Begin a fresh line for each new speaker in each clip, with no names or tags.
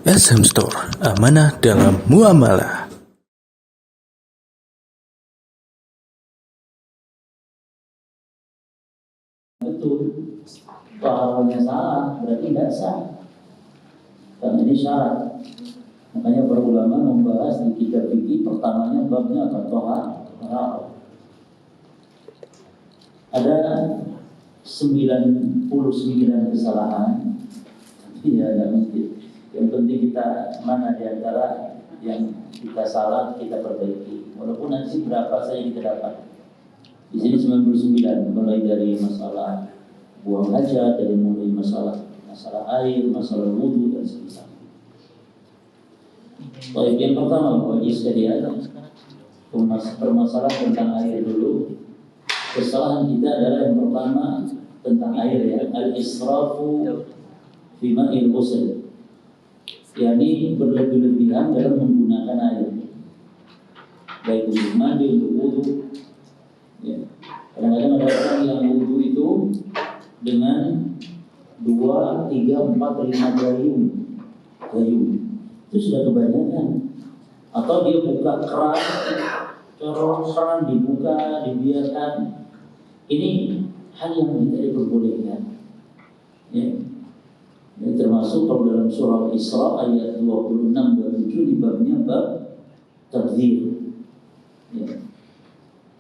SM Store, amanah dalam muamalah.
Betul, pahalanya salah berarti tidak sah, karena ini syarat. Makanya para ulama membahas di kitab fikih pertamanya babnya apa? Tohar. Ada 99 kesalahan, tapi ya tidak mesti. Yang penting kita mana di antara yang kita salah kita perbaiki. Walaupun nanti berapa saja kita dapat. Di sini 99, mulai dari masalah buang hajat, dari mulai masalah air, masalah wudhu dan sebagainya. Baik, yang pertama bagi sekalian, permasalahan tentang air dulu. Kesalahan kita adalah yang pertama tentang air, ya, al-israfu fi ma'il ghusl, yakni berlebih-lebihan dalam menggunakan air, baik untuk mandi, untuk wudhu. Ya. Kadang-kadang ada orang yang wudhu itu dengan 2, 3, 4, 5 gayung, itu sudah kebanyakan. Atau dia buka keran dibuka, dibiarkan. Ini hal yang tidak diperbolehkan. Ya. Ini termasuk kalau dalam surah Isra ayat 26-27 di babnya bab tabdzir. Ya.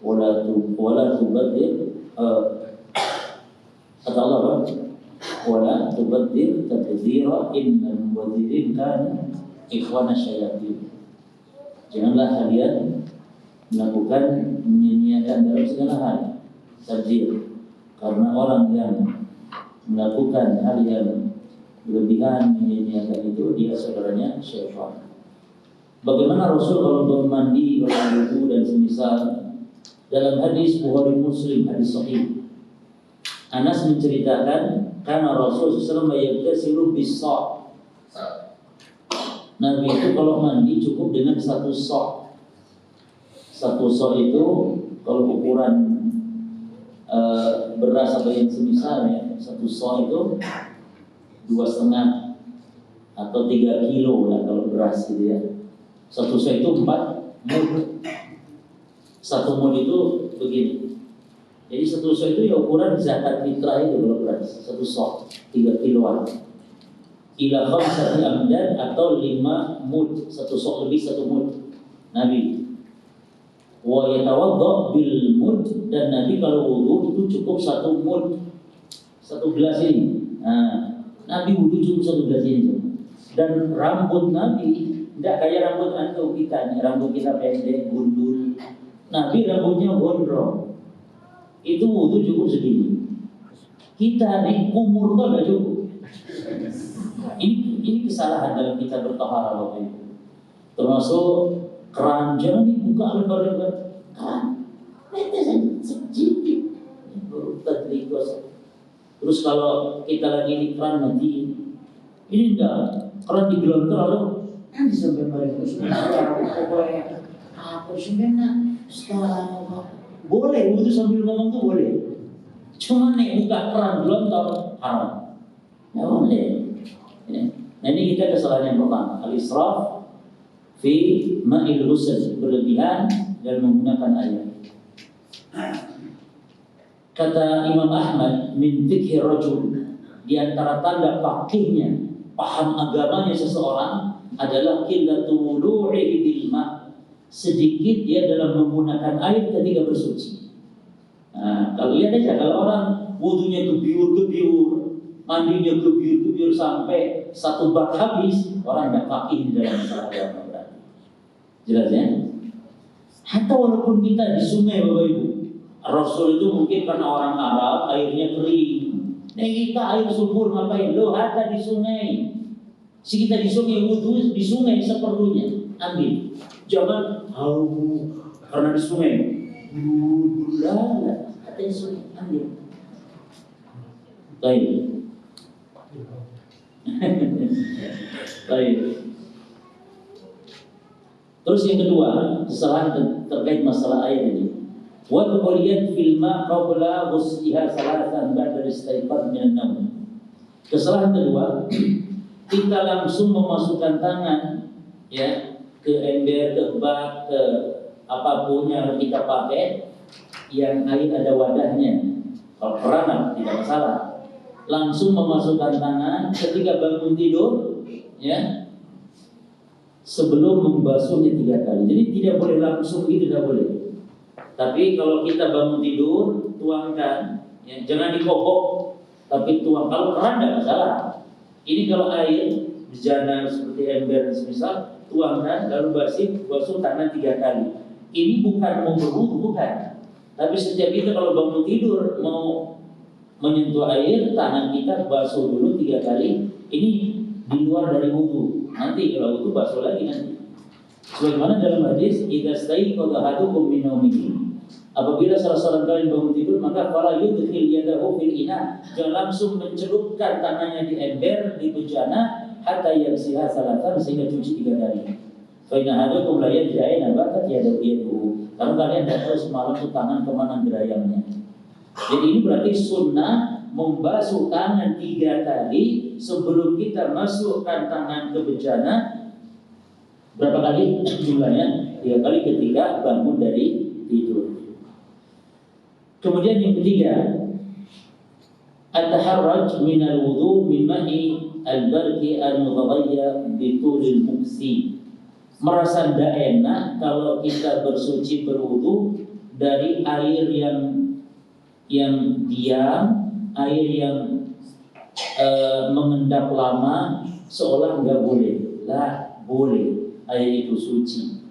Wala tubadzir kata Allah, wala tubadzir tabdzira innal mubadzirin kana ikhwana syayatin. Janganlah kalian melakukan menyia-nyiakan dalam segala hal tabdzir, karena orang yang melakukan hal yang berlebihan menyia-nyiakan itu dia saudaranya syaitan. Bagaimana Rasul kalau mandi, kalau wudu dan semisal? Dalam hadis Bukhari Muslim, hadis sahih, Anas menceritakan karena Rasul SAW yaghtasilu bis-sa'. Nabi itu kalau mandi cukup dengan 1 sa'. 1 sa' itu kalau ukuran beras atau yang semisalnya, 1 sa' itu 2,5 atau 3 kilo lah kalau beras gitu ya. 1 sa' itu 4 mud. 1 mud itu begini. Jadi 1 sa' itu ya ukuran zakat fitrah itu kalau beras. 1 sa' 3 kiloan. Ila khamsati amdan atau 5 mud. 1 sa' lebih 1 mud. Nabi wa yatawadda bil mud, dan Nabi kalau wudu itu cukup 1 mud, 1 gelas ini. Nah, Nabi wudu cukup 1 gelas ini. Dan rambut Nabi tidak kayak rambut antum kita. Rambut kita pendek, gundul. Nabi rambutnya gondrong. Itu wudu cukup segini. Kita nih umur tuh gak cukup. Ini kesalahan dalam kita bertaharah waktu itu. Termasuk keran jangan dibuka lebar-lebar. Keran sedikit. Terus kalau kita lagi di keran nanti ini enggak, keran digelontor lalu nanti sampai mari pokoknya apa sebenarnya sekarang boleh wudu sambil ngomong tuh boleh. Cuma nih buka keran gelontor haram. Nggak boleh. Ya. Nah ini kita kesalahan yang pertama, al-israf fi ma'il ghusl, berlebihan dan menggunakan air. Kata Imam Ahmad, min fikhi rajul, di antara tanda faqihnya, paham agamanya seseorang adalah qillatu wulu'ihi bil ma', sedikit dia dalam menggunakan air ketika bersuci. Nah, kalau lihat aja kalau orang wudunya gebyur, mandinya gebyur sampai 1 bak habis, orang tidak faqih di dalam masalah agama berarti. Jelas ya? Hatta walaupun kita di sungai Bapak Ibu, Rasul itu mungkin karena orang Arab airnya kering. Nah kita air sumur ngapain? Loh hatta di sungai. Si kita di sungai wudu di sungai seperlunya ambil. Jangan karena di sungai. Lah, hatta di sungai ambil. Baik. Baik. Terus yang kedua, kesalahan terkait masalah air ini. Wa tuqriyat fil ma qabla ghusliha salatan ba'da istaiqad min an-nawm. Kesalahan kedua, kita langsung memasukkan tangan ya ke ember, ke bak, ke apapun yang kita pakai yang air ada wadahnya. Kalau peranan tidak masalah. Langsung memasukkan tangan ketika bangun tidur ya, sebelum membasuhnya 3 kali. Jadi tidak boleh langsung gitu, tidak boleh. Tapi kalau kita bangun tidur, tuangkan ya, jangan dikokok, tapi tuang. Kalau keran tidak masalah. Ini kalau air bejana seperti ember misal, tuangkan lalu basuh tangan 3 kali. Ini bukan mau berwudu, bukan. Tapi setiap kita kalau bangun tidur mau menyentuh air, tangan kita basuh dulu 3 kali. Ini di luar dari wudu. Nanti kalau wudu basuh lagi nanti. Sebagaimana dalam hadis, idza staiqadha ahadukum min naumihi, apabila salah seorang kalian bangun tidur, maka fala yudkhil yadahu fil ina, jangan langsung mencelupkan tangannya di ember, di bejana, hatta yaghsiha salatan, sehingga cuci 3 kali. Fa inna ahadakum la yadri bakat yadahu, karena kalian tidak tahu semalam itu tangan kemana gerayangnya. Jadi ini berarti sunnah membasuh tangan 3 kali sebelum kita masukkan tangan ke bejana. Berapa kali jumlahnya? 3 kali ketika bangun dari tidur. Kemudian yang ketiga, at-taharraj min al-wudu min ma'i al-barki al-mutaghayyir bi tulil muksi. Merasa tidak enak kalau kita bersuci berwudu dari air yang diam, air yang mengendap lama, seolah nggak boleh. Lah, boleh. Air itu suci.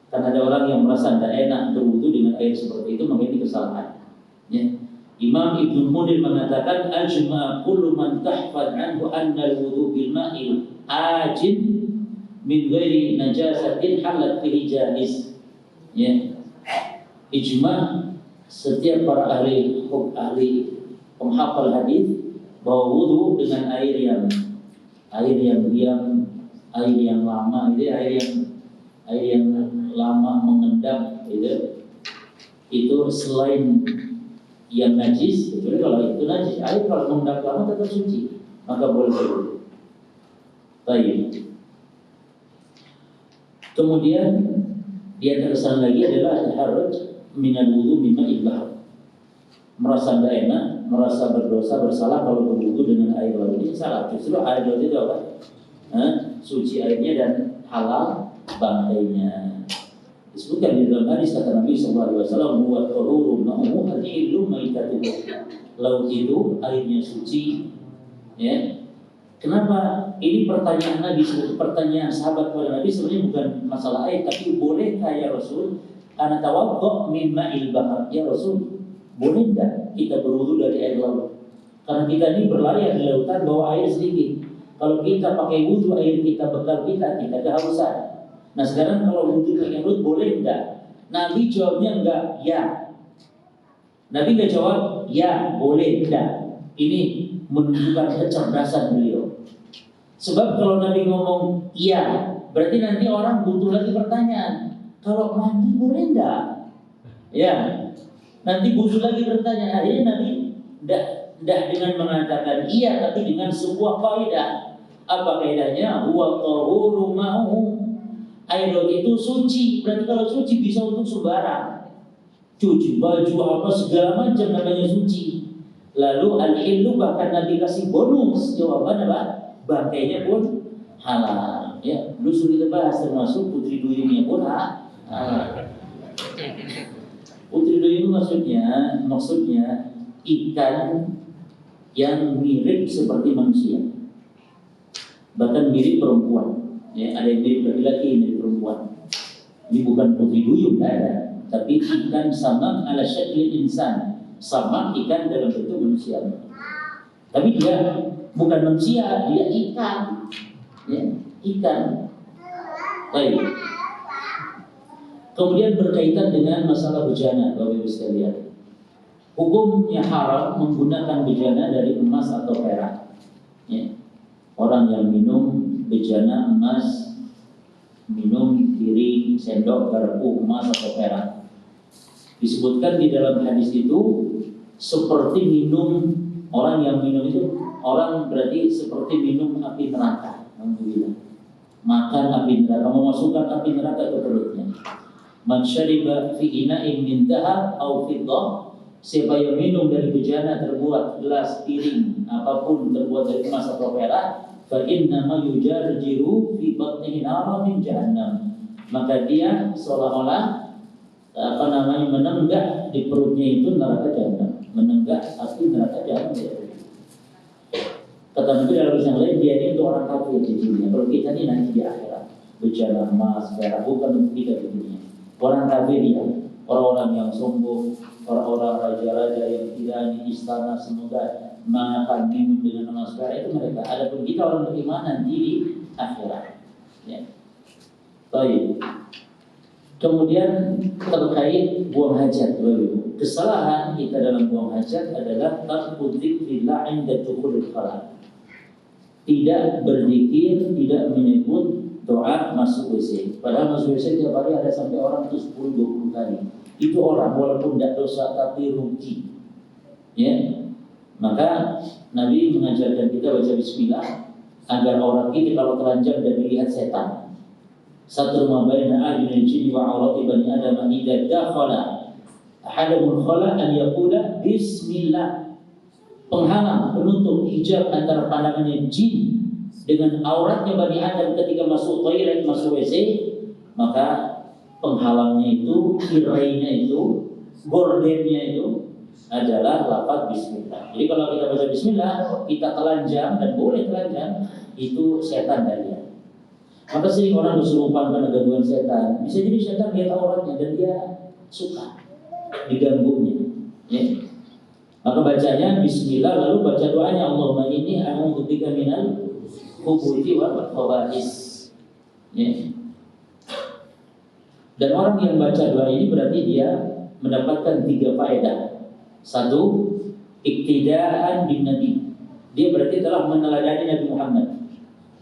Karena ada orang yang merasa tidak enak berwudu dengan air seperti itu, makanya ini kesalahan. Ya. Imam Ibnu Munir mengatakan, ajma kullu man tahfad anhu anna al-wudu bil ma'il ajin min ghairi najasatin halat fihi jaiz. Ya. Ijma setiap para ahli penghafal hadis bahwa wudu dengan air yang diam, air yang lama, air yang lama mengendap itu selain yang najis, kecuali kalau itu najis, air kalau mengendap lama tetap suci, maka boleh berwudu. Baik. Kemudian di antara kesalahan lagi adalah taharruj minal wudu mimma ilbah. Merasa tidak enak, merasa berdosa, bersalah kalau berwudu dengan air laut. Ini salah. Justru air laut itu apa? Suci airnya dan halal bangkainya. Disebutkan di dalam hadis kata Nabi SAW, "Huwa tahurun ma'uhu al-hillu maitatuhu." Laut itu airnya suci. Ya. Kenapa? Ini pertanyaan Nabi, pertanyaan sahabat kepada Nabi sebenarnya bukan masalah air, tapi bolehkah ya Rasul? Ana tawaddu' min ma'il bahr. Ya Rasul, boleh enggak kita berwudu dari air laut? Karena kita ini berlayar di lautan bawa air sedikit. Kalau kita pakai wudu, air kita bekal kita kehausan. Nah sekarang kalau wudu pakai laut boleh enggak? Nabi jawabnya enggak, ya. Nabi enggak jawab, ya boleh enggak. Ini menunjukkan kecerdasan beliau. Sebab kalau Nabi ngomong iya, berarti nanti orang butuh lagi pertanyaan. Kalau mandi boleh enggak? Ya. Nanti butuh lagi pertanyaan. Akhirnya Nabi tidak dengan mengatakan iya, tapi dengan sebuah kaidah. Apa kaidahnya? Huwa tahuru ma'uhu. Air laut itu suci. Berarti kalau suci bisa untuk sembarang. Cuci baju apa segala macam namanya suci. Lalu al-hillu bahkan Nabi kasih bonus. Jawaban apa? Bangkainya pun halal. Ya, dulu sudah kita bahas termasuk putri duyungnya pun halal. Putri duyung maksudnya ikan yang mirip seperti manusia, bahkan mirip perempuan. Ya, ada yang mirip laki-laki, mirip perempuan. Ini bukan putri duyung, ada, tapi ikan samak ala syakli insan, samak ikan dalam bentuk manusia. Tapi dia bukan manusia, dia ikan. Ya, ikan. Baik. Kemudian berkaitan dengan masalah bejana, Bapak Ibu sekalian. Hukumnya haram menggunakan bejana dari emas atau perak. Ya. Orang yang minum bejana emas, minum piring, sendok, garpu emas atau perak, disebutkan di dalam hadis itu seperti minum, orang yang minum itu, orang berarti seperti minum api neraka. makan api neraka, memasukkan api neraka ke perutnya. Man syariba fi ina'in min dhahab aw fiddah, siapa yang minum dari bejana terbuat gelas, piring, apapun terbuat dari emas atau perak, fa inna ma yujarjiru fi batnihi naran min jahannam, maka dia seolah-olah menenggak di perutnya itu neraka jahanam, menenggak api neraka jahanam. Kata Nabi dalam yang lain, dia ini untuk orang kafir di dunia. Kalau kita ini nanti di akhirat, bejana emas, perak, bukan untuk kita di dunia. Orang kafir ya, orang-orang yang sombong, orang-orang raja-raja yang tidak di istana semoga makan minum dengan emas perak, itu mereka. Adapun kita orang beriman nanti di akhirat. Ya. Baik. Kemudian terkait buang hajat, kesalahan kita dalam buang hajat adalah tarku dzikrillah 'inda dukhulil khala. Tidak berzikir, tidak menyebut doa masuk WC. Padahal masuk WC tiap hari ada sampai orang itu 10-20 kali. Itu orang walaupun tidak dosa tapi rugi. Ya. Maka Nabi mengajarkan kita baca bismillah agar orang itu kalau telanjang dan dilihat setan. Satu ma baina a'yunil jinni wa 'aurati bani adam idza dakhala ahadul khala an yaqula bismillah. Penghalang, penutup, hijab antara pandangannya jin dengan auratnya Bani Adam ketika masuk toilet, masuk WC, maka penghalangnya itu, tirainya itu, gordennya itu adalah lafaz bismillah. Jadi kalau kita baca bismillah, kita telanjang dan boleh telanjang, itu setan dari. Maka sering orang berserupan karena gangguan setan. Bisa jadi setan lihat auratnya dan dia suka diganggunya. Ya. Maka bacanya bismillah, lalu baca doanya Allahumma inni a'udzubika minal khubuthi wal khaba'is. Ya. Dan orang yang baca doa ini berarti dia mendapatkan 3 faedah. 1, iktidaan bin Nabi. Dia berarti telah meneladani Nabi Muhammad.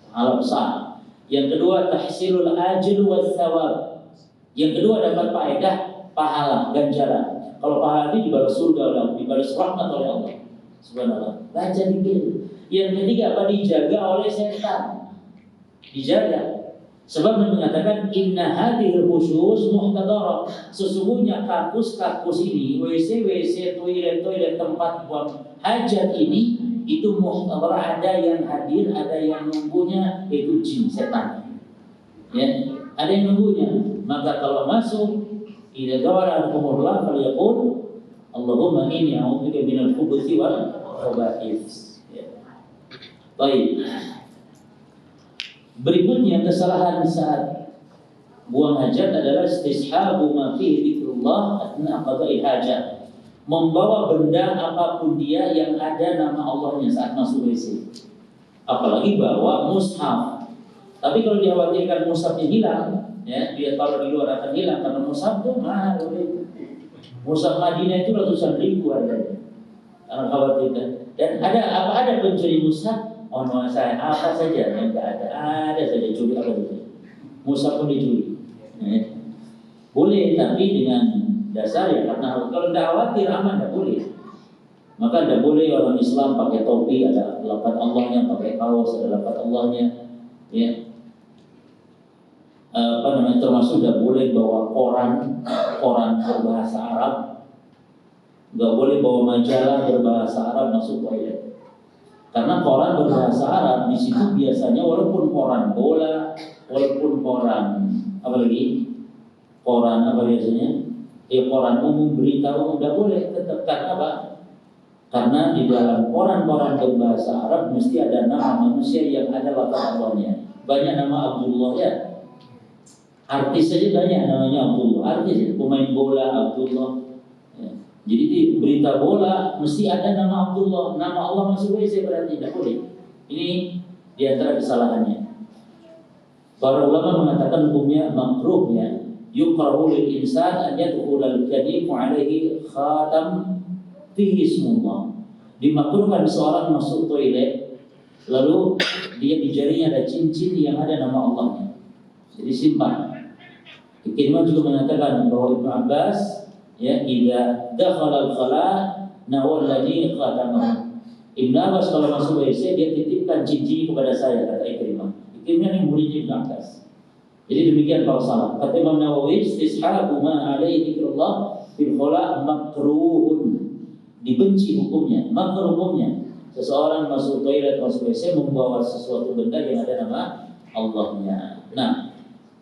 Alam sah. Yang kedua, tahsilul ajr was thawab. Yang kedua dapat faedah pahala, ganjaran. Kalau pahala itu dibalas surga oleh Allah, dibalas rahmat oleh Allah. Subhanallah. Baca dikir. Yang ketiga apa? Dijaga oleh setan. Dijaga. Sebab mengatakan inna hadhil khusus muhtadarah. Sesungguhnya kakus-kakus ini, WC, toilet, tempat buang hajat ini itu muhtadarah, ada yang hadir, ada yang nunggunya, itu jin, setan. Ya, ada yang nunggunya. Maka kalau masuk idza dawara al-qumurlah falyaqul Allahumma inni a'udzubika minal khubuthi wal khaba'is. Baik. Berikutnya kesalahan saat buang hajat adalah istishabu ma fihi dzikrullah atna qada'i hajat. Membawa benda apapun dia yang ada nama Allahnya saat masuk WC. Apalagi bawa mushaf. Tapi kalau dikhawatirkan mushafnya hilang, ya, dia kalau di luar akan hilang karena mushaf itu mahal. Mushaf Madinah itu ratusan ribu harganya. Karena khawatirkan. Dan ada pencuri mushaf. Oh no, saya apa saja yang tidak ada saja curi apa saja. Mushaf pun dicuri. Boleh, tapi dengan dasar ya, karena kalau tidak khawatir aman tidak boleh. Maka tidak boleh orang Islam pakai topi ada lafaz Allahnya, pakai kaos ada lafaz Allahnya, ya. Termasuk tidak boleh bawa koran berbahasa Arab, nggak boleh bawa majalah berbahasa Arab masuk toilet. Karena koran berbahasa Arab di situ biasanya walaupun koran bola, walaupun koran apalagi koran apa biasanya, koran umum, berita umum tidak boleh tetap. Karena apa? Karena di dalam koran-koran berbahasa Arab mesti ada nama manusia yang ada lafaz Allahnya. Banyak nama Abdullah ya. Artis saja banyak namanya Abdullah. Artis, pemain bola Abdullah. Ya. Jadi di berita bola mesti ada nama Abdullah. Nama Allah masuk WC berarti tidak boleh. Ini di antara kesalahannya. Para ulama mengatakan hukumnya makruh ya. Yukrahu lil insan an yadkhulal kadimu alaihi khatam fihi ismullah. Dimakruhkan seorang masuk toilet lalu dia di jarinya ada cincin yang ada nama Allahnya. Jadi simpan. Ikrimah juga mengatakan bahwa Ibnu Abbas ya idza dakhala al-khala nawallani khatamahu. Ibnu Abbas kalau masuk WC dia titipkan cincin kepada saya, kata Ikrimah. Ikrimah ini muridnya Ibnu Abbas. Jadi demikian para sahabat. Kata Imam Nawawi, istishabu ma alaihi dzikrullah fil khala makruhun. Dibenci hukumnya, makruh hukumnya. Seseorang masuk toilet, masuk WC membawa sesuatu benda yang ada nama Allahnya. Nah,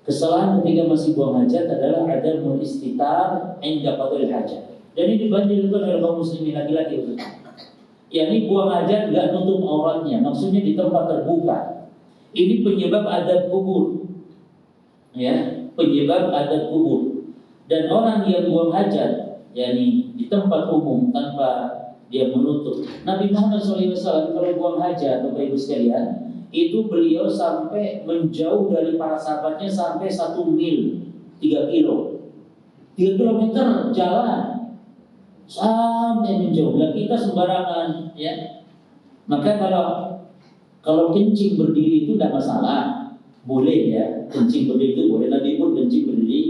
kesalahan ketika masih buang hajat adalah ada istitar inda qadril hajat. Dan ini dibanjirkan oleh kaum muslimin laki-laki. yakni buang hajat nggak nutup auratnya, maksudnya di tempat terbuka. Ini penyebab adab kubur, ya, penyebab adab kubur. Dan orang yang buang hajat, yakni di tempat umum tanpa dia menutup. Nabi Muhammad SAW kalau buang hajat, Bapak Ibu sekalian, itu beliau sampai menjauh dari para sahabatnya sampai 1 mil, 3 kilo, 3 kilometer jalan sampai menjauh. Nah, kita sembarangan, ya. Maka kalau kencing berdiri itu tidak masalah, boleh ya, kencing berdiri itu boleh. Nabi pun kencing berdiri,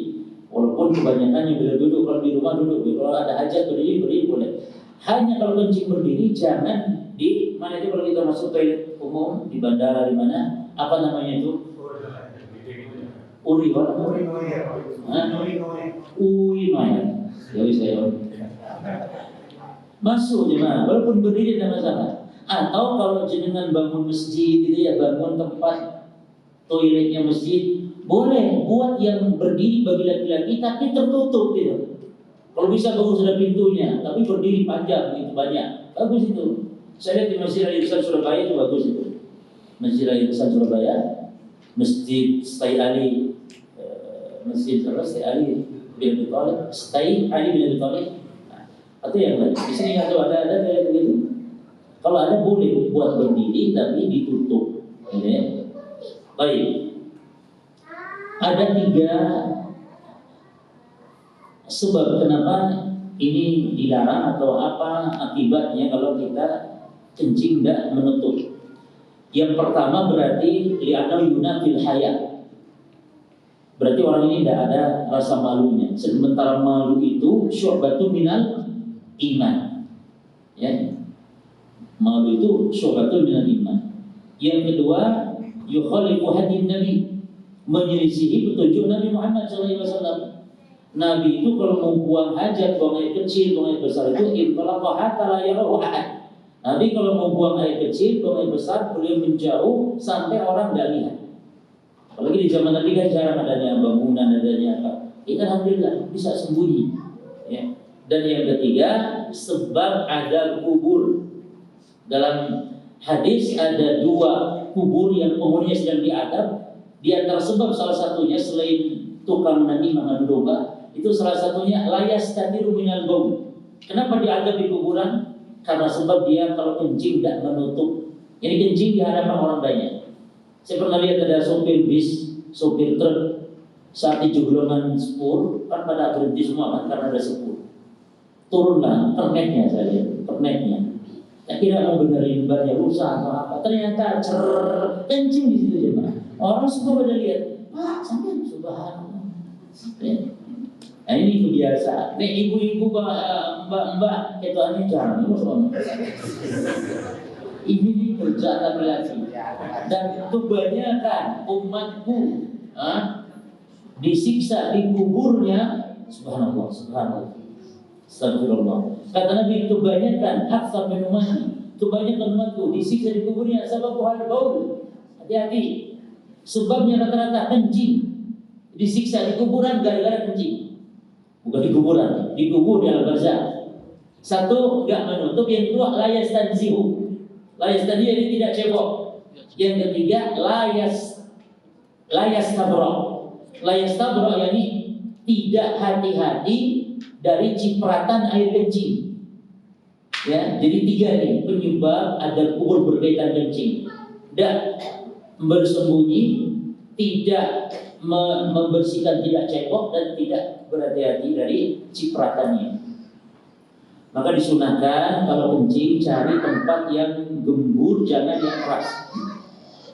walaupun kebanyakannya bila duduk, kalau di rumah duduk, kalau ada hajat berdiri boleh. Hanya kalau kencing berdiri jangan di mana itu, kalau kita masuk toilet umum di bandara, di mana, apa namanya itu? Urinoir. Ya saya masuk jemaah, walaupun berdiri tidak masalah. Atau kalau jenengan bangun masjid gitu ya, bangun tempat toiletnya masjid, boleh buat yang berdiri bagi laki-laki tapi tertutup gitu. Kalau bisa bagus ada pintunya, tapi berdiri panjang gitu banyak, bagus itu. Saya lihat di Masjid Raya Besar Surabaya itu bagus itu. Masjid Raya Besar Surabaya, Masjid Stai Ali, Masjid Stai Ali bin Abi Thalib, Stai Ali bin Abi Thalib. Atau yang lain. Di sini ada kayak begitu. Kalau ada boleh buat berdiri tapi ditutup. Ini. Baik. Ada 3 sebab kenapa ini dilarang atau apa akibatnya kalau kita kencing tidak menutup. Yang pertama berarti li'annahu yunafil haya. Berarti orang ini tidak ada rasa malunya. Sementara malu itu syu'batun minal iman, ya, malu itu syu'batun minal iman. Yang kedua, yukhalifu hadin Nabi, menyelisihi petunjuk Nabi Muhammad SAW. Nabi itu kalau mau buang hajat, buang air kecil, buang air besar itu intalaqa hatta la yarahu ahad. Nabi kalau mau buang air kecil, buang air besar, beliau menjauh sampai orang tidak lihat. Apalagi di zaman Nabi kan jarang adanya bangunan, adanya apa. Ini alhamdulillah bisa sembunyi, ya. Dan yang ketiga, sebab ada kubur. Dalam hadis ada 2 kubur yang penghuninya sedang diadab. Di antara sebab salah satunya selain tukang nani makan domba, itu salah satunya layas tadiru minal baul. Kenapa diadab di kuburan? Karena sebab dia kalau kencing tidak menutup. Jadi kencing di hadapan orang banyak. Saya pernah lihat ada sopir bis, sopir truk, saat di joglonan spur kan pada berhenti semua kan karena ada sepur. Turunlah kernetnya, saya lihat kernetnya. Saya kira mau benerin bannya rusak atau apa. Ternyata kencing di situ jemaah. Orang semua pada lihat, Pak, sampai subhanallah. Nah ini kebiasaan. Nih ibu-ibu, mbak-mbak, ketuanya jarang semua. Ini kerjaan laki-laki. Dan kebanyakan umatku disiksa di kuburnya. Subhanallah, subhanallah. Astagfirullah. Kata Nabi, kebanyakan aktsar min ummati, kebanyakan umatku disiksa di kuburnya sebab hal baul. Hati-hati. Sebabnya rata-rata kencing. Disiksa di kuburan gara-gara kencing. Bukan di kuburan, di kubur di al-barzakh. Satu, enggak menutup. Yang kedua, layas tanzihu. Layas tanzihu ini tidak cebok. Yang ketiga, layas tabra. Layas tabra yakni tidak hati-hati dari cipratan air kencing. Ya, jadi 3 nih penyebab ada kubur berkaitan kencing. Dan bersembunyi, tidak membersihkan, tidak cebok, dan tidak berhati-hati dari cipratannya. Maka disunahkan kalau kencing cari tempat yang gembur, jangan yang keras.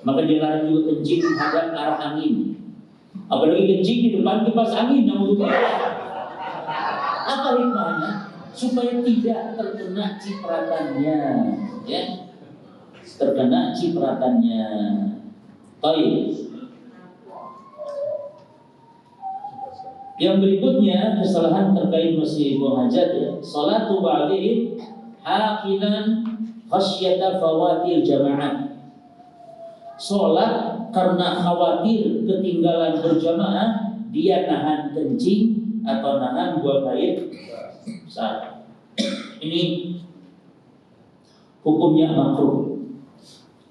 Maka dilarang juga kencing menghadap ke arah angin. Apalagi kencing di depan kipas angin, apa hikmahnya? Supaya tidak terkena cipratannya, ya, terkena cipratannya. Baik. Yang berikutnya kesalahan terkait masih buang hajat ya. Salatu ba'dihim haqinan khasyata fawatil jamaah. Salat karena khawatir ketinggalan berjamaah, dia nahan kencing atau nahan buang air besar. Ini hukumnya makruh,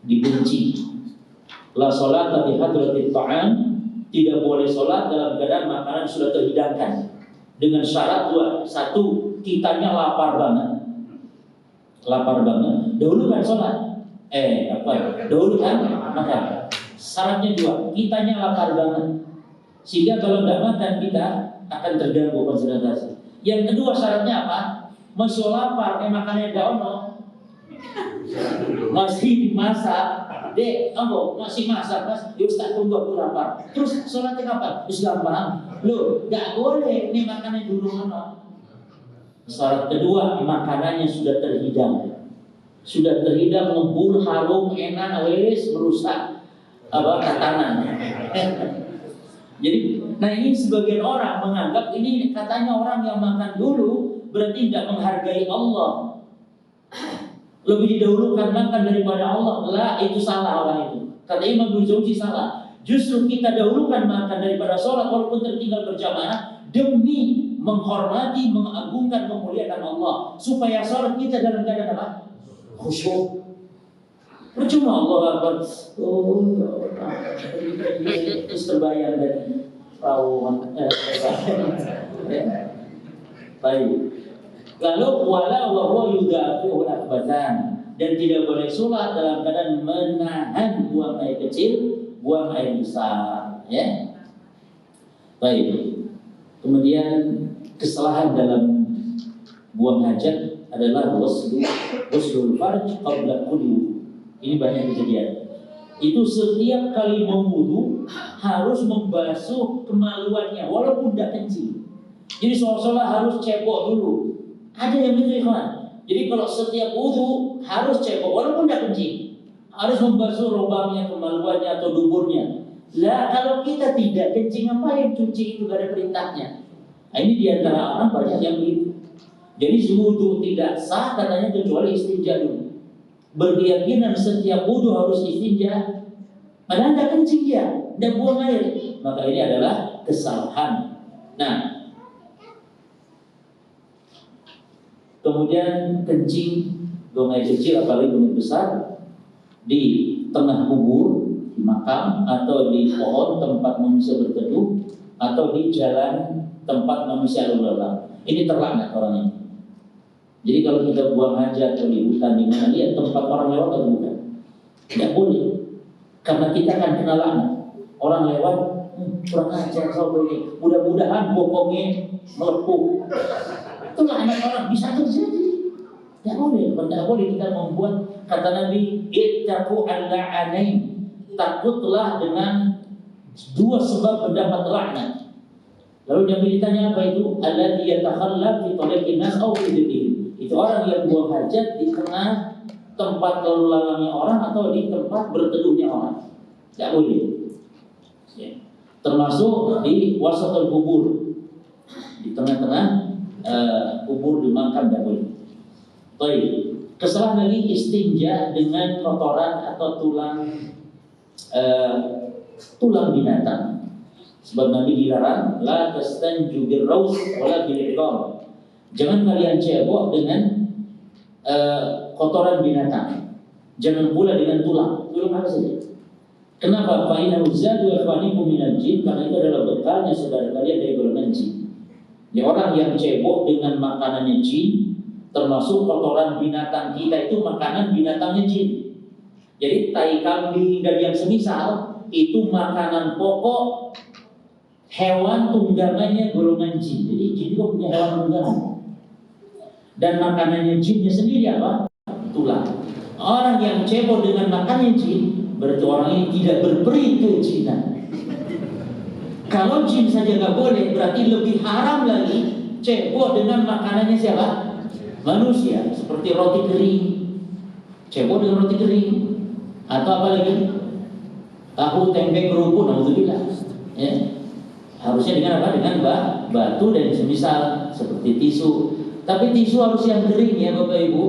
dibenci. La salata bi hadratit ta'am, tidak boleh salat dalam keadaan makanan sudah terhidangkan. Dengan syarat dua, satu, kitanya lapar banget. Lapar banget, dahulukan salat. Dahulukan makan. Syaratnya dua, kitanya lapar banget. Sehingga kalau nggak makan kita akan terganggu konsentrasi. Yang kedua syaratnya apa? Masih lapar, makannya nggak ono. Masih dimasak, dek, masih masak mas, yuk tak tunggu aku lapar. Terus sholatnya kapan? Terus gampang, loh, nggak boleh, ini makannya dulu mana? Syarat kedua, makanannya sudah terhidang, ngebul, harum, enak, wes, merusak tatanan. Jadi, nah ini sebagian orang menganggap ini katanya orang yang makan dulu berarti tidak menghargai Allah. Lebih didahulukan makan daripada Allah. Lah, itu salah orang itu. Kata Imam Ibnu Jauzi salah. Justru kita dahulukan makan daripada sholat walaupun tertinggal berjamaah demi menghormati, mengagungkan, memuliakan Allah supaya sholat kita dalam keadaan apa? Khusyuk. Percuma Allah Akbar. Terus terbayang dari perawan. Baik. Lalu wala wa huwa yudafi'ul akbatan, dan tidak boleh sholat dalam keadaan menahan buang air kecil, buang air besar, ya. Baik. Kemudian kesalahan dalam buang hajat adalah waslul farj qabla kulli. Ini banyak kejadian. Itu setiap kali memwudu harus membasuh kemaluannya walaupun tidak kencing. Jadi sholat harus cebok dulu. Ada yang gitu ikhwan. Jadi kalau setiap wudu harus cebok walaupun tidak kencing, harus membasuh lubangnya, kemaluannya atau duburnya. Lah kalau kita tidak kencing, apa yang cuci itu gak ada perintahnya. Nah, ini diantara orang banyak yang begitu. Jadi wudu tidak sah katanya kecuali istinja dulu. Berkeyakinan setiap wudu harus istinja, padahal tidak kencing dia, tidak buang air. Maka ini adalah kesalahan. Nah, kemudian kencing, buang air kecil apalagi buang air besar di tengah kubur, di makam atau di pohon tempat manusia berteduh atau di jalan tempat manusia lalu lalang. Ini terlaknat orang ini. Jadi kalau kita buang hajat atau di hutan di mana lihat tempat orang lewat atau bukan, tidak boleh, karena kita akan kena laknat. Orang lewat, kurang ajar soal ini. Mudah-mudahan bokongnya melepuh. Itu laknat orang bisa terjadi. Tidak boleh, tidak boleh kita membuat, kata Nabi, ittaqu al-la'anain, takutlah dengan dua sebab mendapat laknat. Lalu Nabi ditanya apa itu? Alladzi yatakhallaf fi tariqin nas aw fi dhikri. Itu orang yang buang hajat di tengah tempat lalu lalangnya orang atau di tempat berteduhnya orang. Tidak boleh. Ya. Termasuk di wasatul kubur, di tengah-tengah kubur di makam tidak boleh. Baik. Kesalahan lagi istinja dengan kotoran atau tulang binatang. Sebab Nabi dilarang la tastanju birraus wala bil'idham. Jangan kalian cebok dengan kotoran binatang. Jangan pula dengan tulang. Tulang apa saja. Kenapa? Fa inna zadu ikhwanikum minal jin, karena itu adalah bekalnya saudara kalian dari golongan jin. Ya, orang yang cebok dengan makanannya jin, termasuk kotoran binatang kita itu makanan binatangnya jin. Jadi tai kambing dan yang semisal itu makanan pokok hewan tunggangannya golongan jin. Jadi jin juga punya hewan tunggangan. Dan makanannya jinnya sendiri apa? Tulang. Orang yang cebok dengan makanannya jin, berarti orang ini tidak berperi kejinan. Kalau jin saja nggak boleh, berarti lebih haram lagi cebok dengan makanannya siapa? Manusia. Seperti roti kering, cebok dengan roti kering, atau apa lagi? Tahu, tempe, kerupuk, alhamdulillah. Ya. Harusnya dengan apa? Dengan batu dan semisal seperti tisu. Tapi tisu harus yang kering ya Bapak Ibu.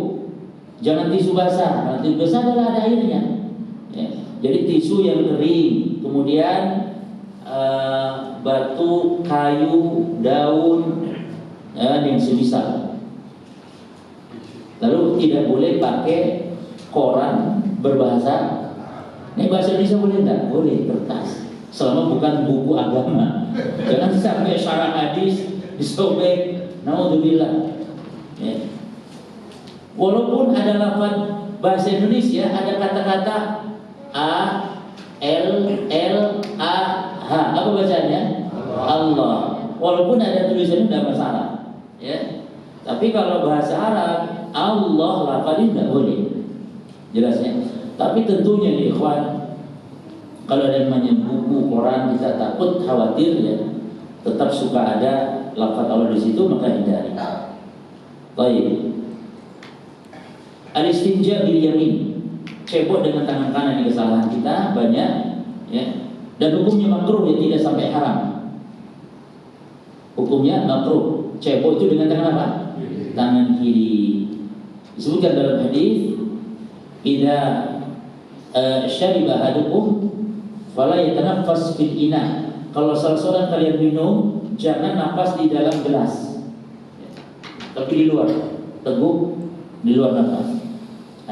Jangan tisu basah. Karena tisu basah adalah ada airnya. Ya. Jadi tisu yang kering. Kemudian batu, kayu, daun, dan semisal. Lalu tidak boleh pakai koran berbahasa. Ini bahasa Indonesia boleh enggak? Boleh, kertas. Selama bukan buku agama. Jangan sampai syarah hadis disobek. Naudzubillah. Ya. Walaupun ada lafaz bahasa Indonesia, ada kata-kata A, L, A, H. Apa bacanya? Allah. Walaupun ada tulisannya tidak masalah. Ya. Tapi kalau bahasa Arab, Allah lafaznya tidak boleh. Jelasnya. Tapi tentunya nih ikhwan, kalau ada namanya buku, koran, kita takut, khawatir ya, tetap suka ada lafaz Allah di situ, maka hindari. Baik. Al-istinja bil yamin, cebok dengan tangan kanan, di kesalahan kita banyak, ya. Dan hukumnya makruh, ya, tidak sampai haram. Hukumnya makruh. Cebok itu dengan tangan apa? Tangan kiri. Disebutkan dalam hadis, idza syariba ahadukum fala yatanaffas fil ina. Kalau salah seorang kalian minum, jangan nafas di dalam gelas, tapi di luar, teguk di luar nafas.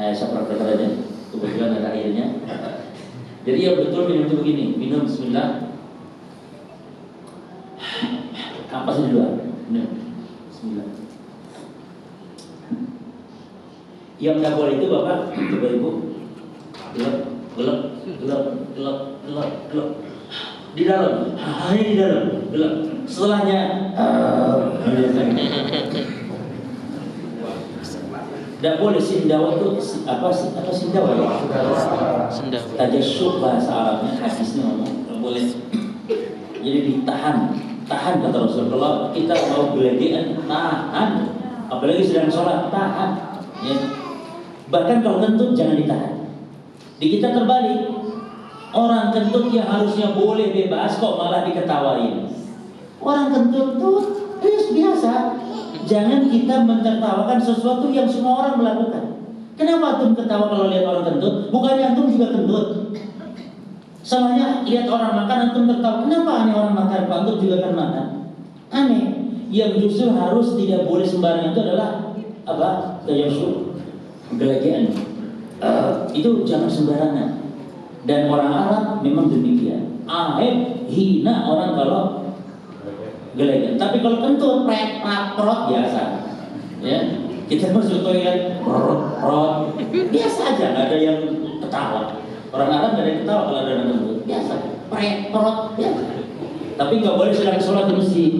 Saya praktekkan aja, kebetulan ada airnya. Jadi yang betul minum itu begini, minum bismillah, nafas di luar, minum bismillah. Yang tidak boleh itu Bapak, Ibu, gelap di dalam, hanya di dalam, gelap. Setelahnya tidak boleh. Sindawa itu apa sindawa ya? Tajasyuk bahasa Arabnya, hadisnya ngomong tidak boleh. Jadi ditahan kata Rasulullah. Kita mau gelegean, tahan. Apalagi sedang sholat, tahan. Ya. Bahkan kalau kentut jangan ditahan. Di kita terbalik, orang kentut yang harusnya boleh bebas kok malah diketawain. Orang kentut tuh biasa. Jangan kita mentertawakan sesuatu yang semua orang melakukan. Kenapa antum ketawa kalau lihat orang kentut? Bukannya antum juga kentut. Soalnya lihat orang makan antum tertawa. Kenapa aneh orang makan? Pak antum juga kan makan. Aneh. Yang justru harus tidak boleh sembarangan itu adalah apa? Tayasyuk, gelegean. Itu jangan sembarangan. Dan orang Arab memang demikian. Aib, hina orang kalau gelegean. Tapi kalau kentut, prot biasa. Ya, kita masuk toilet, prot biasa aja, nggak ada yang ketawa. Orang Arab nggak ada yang ketawa kalau ada orang kentut, biasa, prot biasa. Tapi nggak boleh sedang sholat di masjid.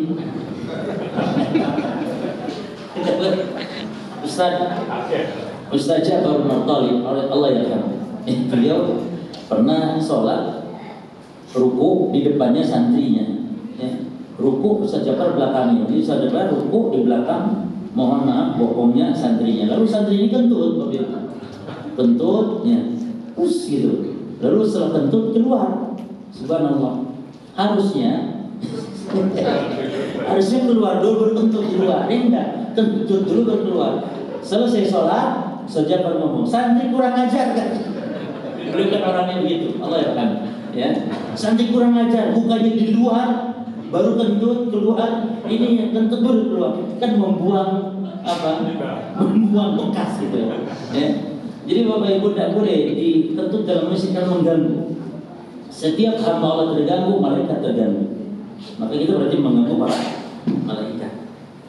Ustaz Ja'far bin Thalib, Allah yarhamhu. Beliau pernah sholat ruku di depannya santrinya. Ya. Ruku Ustaz Ja'far belakangnya. Jadi Ustaz Ja'far ruku di belakang, mohon maaf, bokongnya santrinya. Lalu santri ini kentut, kentutnya, gitu. Lalu setelah kentut keluar, subhanallah. Harusnya keluar dulu berkentut keluar. Enggak, kentut dulu baru keluar. Selesai sholat, Ustaz Ja'far ngomong, santri kurang ajar kan? Beliau kan orangnya begitu, Allah yarham. Ya, santri kurang ajar, bukannya di luar baru kentut keluar, ini yang kentut baru keluar, kan membuang apa? Membuang bekas gitu. Ya. Jadi Bapak Ibu tidak boleh dikentut dalam masjid kan mengganggu. Setiap hamba Allah terganggu, malaikat terganggu. Maka itu berarti mengganggu para malaikat.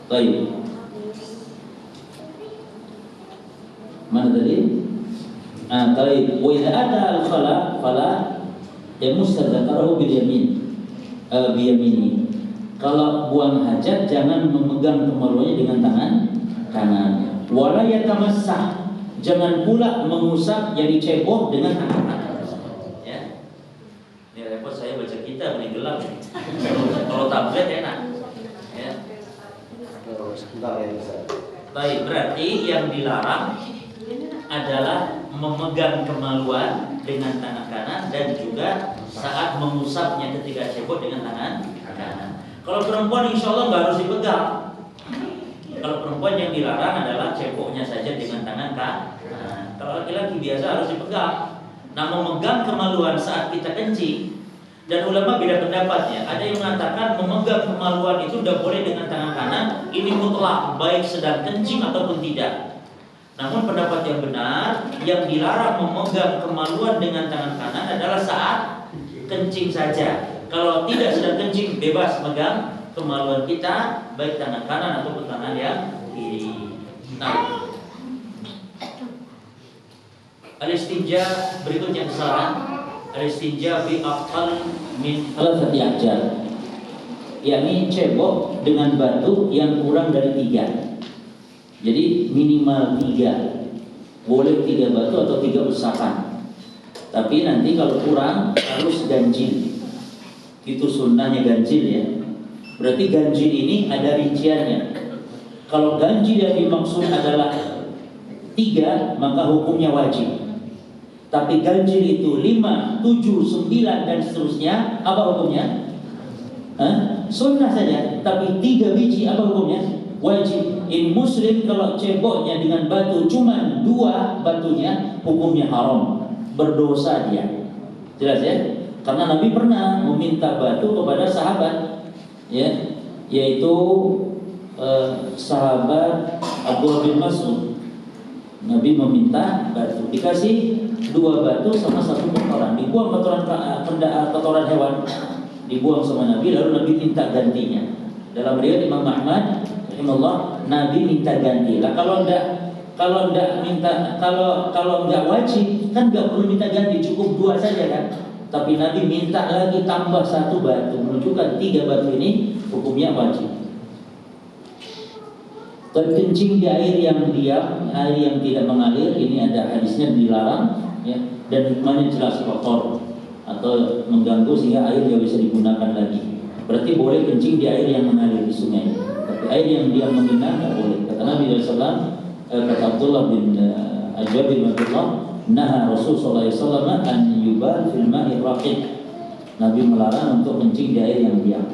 Baik. Mana tadi? Baik. Wa idza ata al-khala fala yamussa dzakarahu bil yamin. Biyamini. Kalau buang hajat jangan memegang kemaluannya dengan tangan kanan. Wala yatamassah, jangan pula mengusap yang dicebok dengan tangan kanan. Ya. Ini repot saya baca kitab ini gelap. Kalau tablet enak. Ya. Baik, berarti yang dilarang adalah memegang kemaluan dengan tangan kanan dan juga saat mengusapnya ketika cebok dengan tangan kanan. Kalau perempuan insya Allah nggak harus dipegang. Kalau perempuan yang dilarang adalah ceboknya saja dengan tangan kanan. Kalau laki-laki biasa harus dipegang. Nah, memegang kemaluan saat kita kencing, dan ulama beda pendapat ya. Ada yang mengatakan memegang kemaluan itu tidak boleh dengan tangan kanan. Ini mutlak, baik sedang kencing ataupun tidak. Namun pendapat yang benar, yang dilarang memegang kemaluan dengan tangan kanan adalah saat kencing saja. Kalau tidak sedang kencing, bebas megang kemaluan kita, baik tangan kanan ataupun tangan yang kiri. Nah, al-istinja berikutnya kesalahan. Al-istinja bi aqall min 3 ahjar, yakni cebok dengan batu yang kurang dari 3. Jadi minimal 3. Boleh 3 batu atau 3 usapan. Tapi nanti kalau kurang harus ganjil. Itu sunnahnya ganjil ya. Berarti ganjil ini ada rinciannya. Kalau ganjil yang dimaksud adalah 3, maka hukumnya wajib. Tapi ganjil itu 5, 7, 9 dan seterusnya, apa hukumnya? Sunnah saja. Tapi 3 biji, apa hukumnya? Wajib. In muslim kalau ceboknya dengan batu cuma 2 batunya, hukumnya haram, berdosa dia. Jelas ya? Karena Nabi pernah meminta batu kepada sahabat, ya, yaitu sahabat Abu bin Mas'ud. Nabi meminta batu, dikasih 2 batu sama 1 kotoran, dibuang kotoran hewan, dibuang sama Nabi, lalu Nabi minta gantinya. Dalam riwayat Imam Ahmad, rahimahullah, Nabi minta ganti. Lah kalau enggak wajib kan enggak perlu minta ganti, cukup 2 saja kan. Tapi Nabi minta lagi tambah 1 batu, menunjukkan 3 batu ini hukumnya wajib. Terkencing di air yang diam, air yang tidak mengalir, ini ada hadisnya dilarang ya, dan hikmahnya jelas, kotor atau mengganggu sehingga air tidak bisa digunakan lagi. Berarti boleh kencing di air yang mengalir di sungai. Tapi air yang diam mengenang tidak boleh. Kata Nabi SAW, kata Abdullah bin Ajwab bin Abdullah, naha Rasulullah SAW an yubal fil ma'i raqid. Nabi melarang untuk kencing di air yang diam.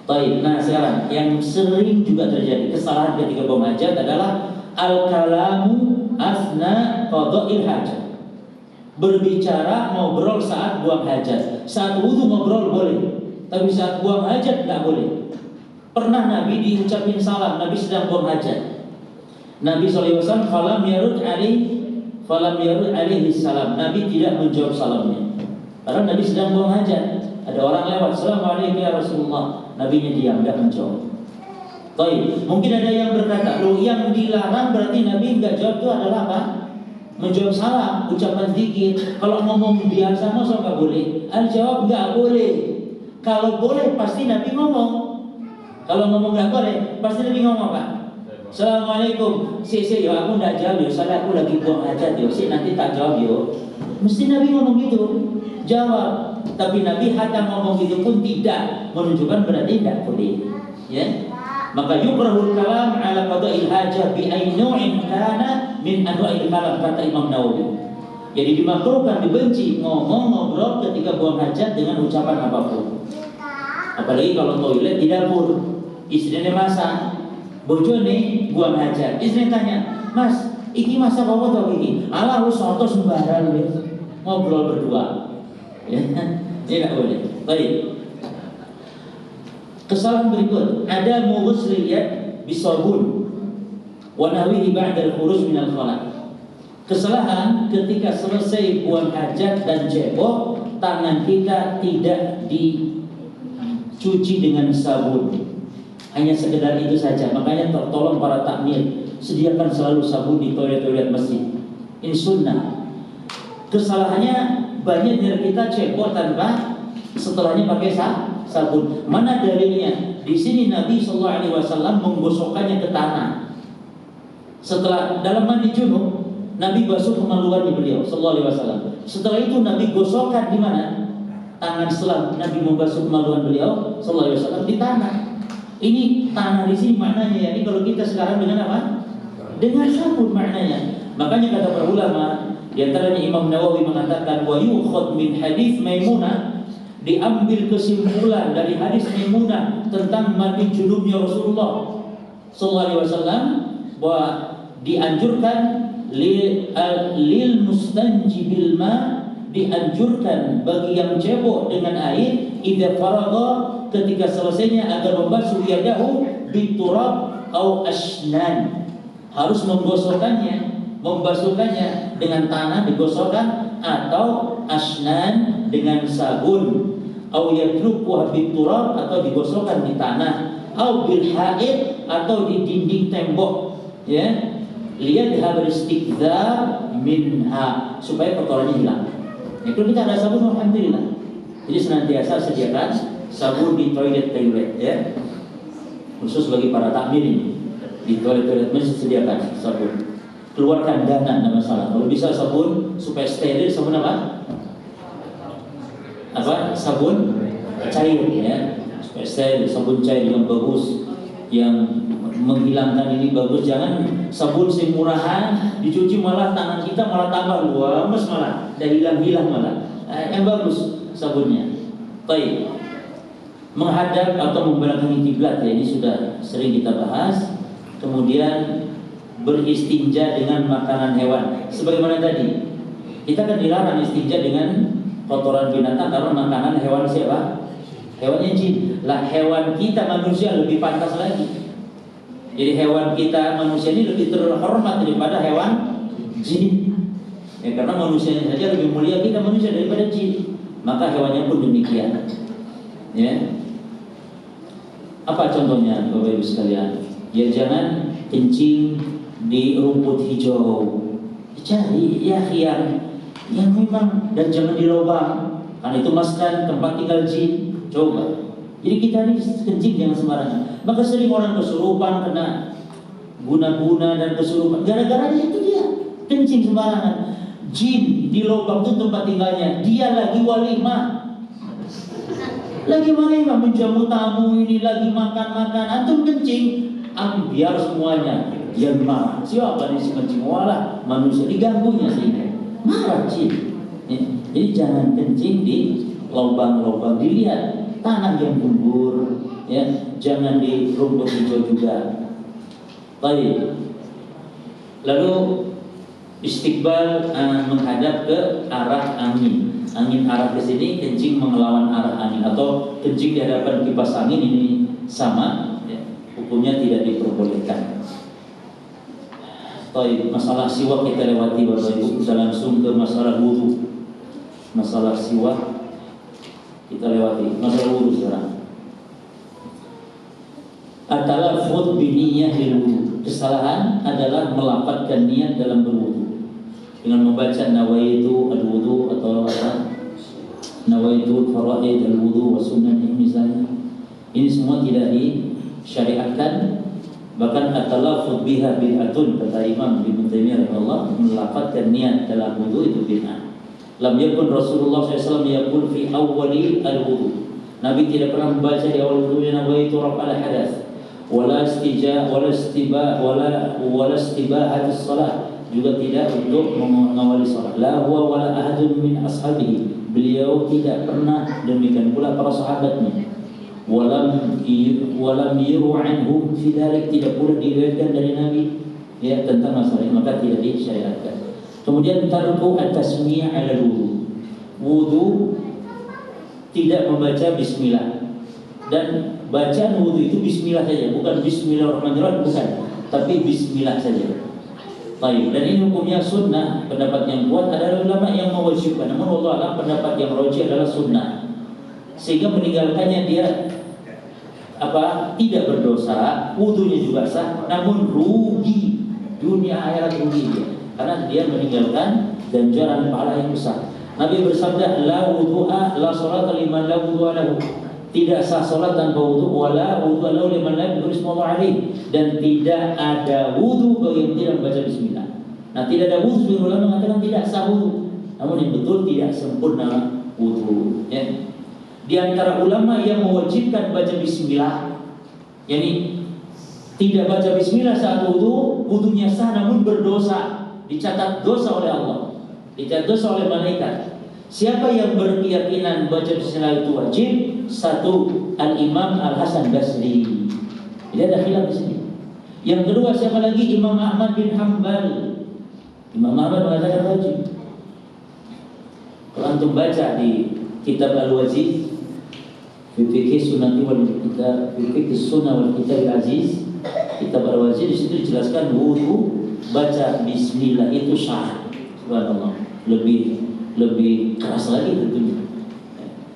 Baik, nah sekarang yang sering juga terjadi kesalahan ketika buang hajat adalah al-kalamu asna qada'il hajat. Berbicara, ngobrol saat buang hajat. Saat wudu ngobrol boleh, tapi saat buang hajat tidak boleh. Pernah Nabi diucapin salam, Nabi sedang buang hajat. Nabi SAW falam yarud alaihi salam. Nabi tidak menjawab salamnya. Karena Nabi sedang buang hajat. Ada orang lewat, assalamualaikum ya Rasulullah. Nabinya diam, tidak menjawab. Baik, mungkin ada yang berkata, loh yang dilarang berarti Nabi nggak jawab itu adalah apa? Menjawab salam, ucapan zikir. Kalau ngomong biasa masa nggak boleh? Jawab nggak boleh. Kalau boleh pasti Nabi ngomong. Kalau ngomong nggak boleh, pasti Nabi ngomong apa? Assalamualaikum. Si yo aku nggak jawab yo, soalnya aku lagi buang hajat yo. Si nanti tak jawab yo. Mesti Nabi ngomong gitu. Jawab. Tapi Nabi hatta ngomong itu pun tidak menunjukkan berarti tidak boleh. Ya. Maka yukrahul kalam ala qada'il hajah bi ainu'in kana min anwa'il kalam, kata Imam Nawawi. Jadi dimakruhkan, dibenci ngobrol ketika buang hajat dengan ucapan apapun. Apalagi kalau toilet di dapur, istrinya masak, bojone buang hajat. Istri tanya, "Mas, iki masak apa to iki?" "Alah wis soto sembarang wis." Ngobrol berdua. Ya, tidak boleh. Baik. Kesalahan berikut, ada mughusl yad bisabun wa nahwihi ba'da al-khuruj min al-khala. Kesalahan ketika selesai buang hajat dan cebok, tangan kita tidak dicuci dengan sabun. Hanya sekedar itu saja. Makanya tolong para takmir, sediakan selalu sabun di toilet-toilet masjid. Ini sunnah. Kesalahannya banyak dari kita cebok tanpa setelahnya pakai sabun. Mana dalilnya? Di sini Nabi SAW menggosokkannya ke tanah. Setelah dalam mandi junub, Nabi basuh kemaluan beliau SAW. Setelah itu Nabi gosokkan di mana? Tangan. Setelah Nabi membasuh kemaluan beliau SAW di tanah. Ini tanah di sini maknanya ya. Ini kalau kita sekarang dengan apa? Dengan sabun maknanya. Makanya kata para ulama, Di antaranya Imam Nawawi mengatakan wa yukhad min hadis Maimunah, diambil kesimpulan dari hadis Maimunah tentang mandi junubnya Rasulullah sallallahu alaihi wasallam, bahwa dianjurkan lil mustanji bil ma, dianjurkan bagi yang cebok dengan air idza faragha, ketika selesainya, agar membasuh yadahu biturab au asnan, harus membasuhkannya dengan tanah digosokkan, atau asnan dengan sabun, au yadruku biturab, atau digosokkan di tanah, au bil haid, atau di dinding tembok, ya, lihat habis istiqdar minha, supaya kotorannya hilang. Itu kita ada sabun, alhamdulillah. Jadi senantiasa sediakan sabun di toilet, ya, khusus bagi para takmir ini. Di toilet masjid sediakan sabun. Keluarkan dana, tidak masalah. Kalau bisa sabun supaya steril, sabun apa? Sabun cair, ya, supaya steril, sabun cair yang bagus, yang menghilangkan ini bagus. Jangan sabun murahan dicuci malah tangan kita malah tambah luas, malah dan hilang malah. Yang bagus sabunnya. Baik. Menghadap atau membelakangi kiblat, ya, ini sudah sering kita bahas. Kemudian beristinja dengan makanan hewan. Sebagaimana tadi, kita kan dilarang istinja dengan kotoran binatang karena makanan hewan siapa? Hewannya jin. Lah hewan kita manusia lebih pantas lagi. Jadi hewan kita manusia ini lebih terhormat daripada hewan jin. Ya, karena manusianya saja lebih mulia kita manusia daripada jin. Maka hewannya pun demikian. Ya. Apa contohnya Bapak Ibu sekalian? Ya, jangan kencing di rumput hijau. Cari ya yang memang, dan jangan di lubang, karena itu maskan tempat tinggal jin. Coba. Jadi kita ini kencing jangan sembarangan. Maka sering orang kesurupan, kena guna-guna dan kesurupan. Gara-garanya itu dia kencing sembarangan. Jin di lubang itu tempat tinggalnya. Dia lagi walimah. Lagi walimah menjamu tamu ini, lagi makan-makan. Antum kencing, biar semuanya. Dia marah. Siapa nih si kencing? Walah, manusia diganggunya sih. Marah jin. Ya. Jadi jangan kencing di lubang-lubang, dilihat tanah yang gembur, ya, jangan di rumput hijau juga. Baik. Lalu istiqbal, menghadap ke arah angin. Angin arah ke sini, kencing melawan arah angin, atau kencing di hadapan kipas angin, ini sama, ya, hukumnya tidak diperbolehkan. Baik, masalah siwak kita lewati Bapak Ibu. Kita langsung ke masalah wudu. Masalah siwak kita lewati. Masalah wudu sekarang. At-talaffuz bi niyyah lil wudu. Kesalahan adalah melafadzkan niat dalam berwudu dengan membaca nawaitu al-wudu, atau nawaitu faraid al-wudu wa sunnah, misalnya. Ini semua tidak disyariatkan. Bahkan at-talaffuz biha bid'atun, kata Imam Ibnu Taimiyah rahimahullah, melafadzkan niat dalam wudu itu bid'ah. Lam yakun Rasulullah SAW yaqul fi awwali al-wudu. Nabi tidak pernah membaca di awal wudunya nawaitu raf'al hadats, wala istibahatus shalah, juga tidak untuk mengawali salat. La huwa wala ahadun min ashabihi, beliau tidak pernah, demikian pula para sahabatnya. Walam yiru anhum fi dzalik, tidak pula diriwayatkan dari Nabi, ya, tentang masalah ini, maka tidak disyariatkan. Kemudian tarku at-tasmi' 'ala wudu. Wudu tidak membaca bismillah, dan bacaan wudu itu bismillah saja, bukan bismillahirrahmanirrahim, bukan, tapi bismillah saja. Baik, dan ini hukumnya sunnah. Pendapat yang kuat adalah ulama yang mewajibkan, namun wallahu a'lam pendapat yang rajih adalah sunnah, sehingga meninggalkannya dia tidak berdosa, wudunya juga sah, namun rugi dunia akhirat, rugi dia, karena dia meninggalkan ganjaran pahala yang besar. Nabi bersabda, la wudu'a la salata liman la wudu'a lahu. Tidak sah salat tanpa wudu, wala wudu'a lahu liman la yadhkuru ismallah alaihi, dan tidak ada wudu bagi yang tidak membaca bismillah. Nah, tidak ada wudu, sebagian ulama mengatakan tidak sah wudu, namun yang betul tidak sempurna wudu, ya. Di antara ulama yang mewajibkan baca bismillah, yakni tidak baca bismillah saat wudu, wudunya sah namun berdosa, dicatat dosa oleh Allah. Dicatat oleh malaikat. Siapa yang berkeyakinan baca bismillah itu wajib? Satu, Al-Imam Al-Hasan Basri. Jadi ada khilaf di sini. Yang kedua siapa lagi? Imam Ahmad bin Hanbal. Imam Ahmad mengatakan wajib. Kalau antum baca di kitab Al-Waziz, Fikih Sunnati wal Kitab, Fikih Sunnah wal Kitab Al-Aziz, kitab Al-Waziz, di situ dijelaskan wudu baca bismillah itu sah. Subhanallah. Lebih keras lagi tentunya.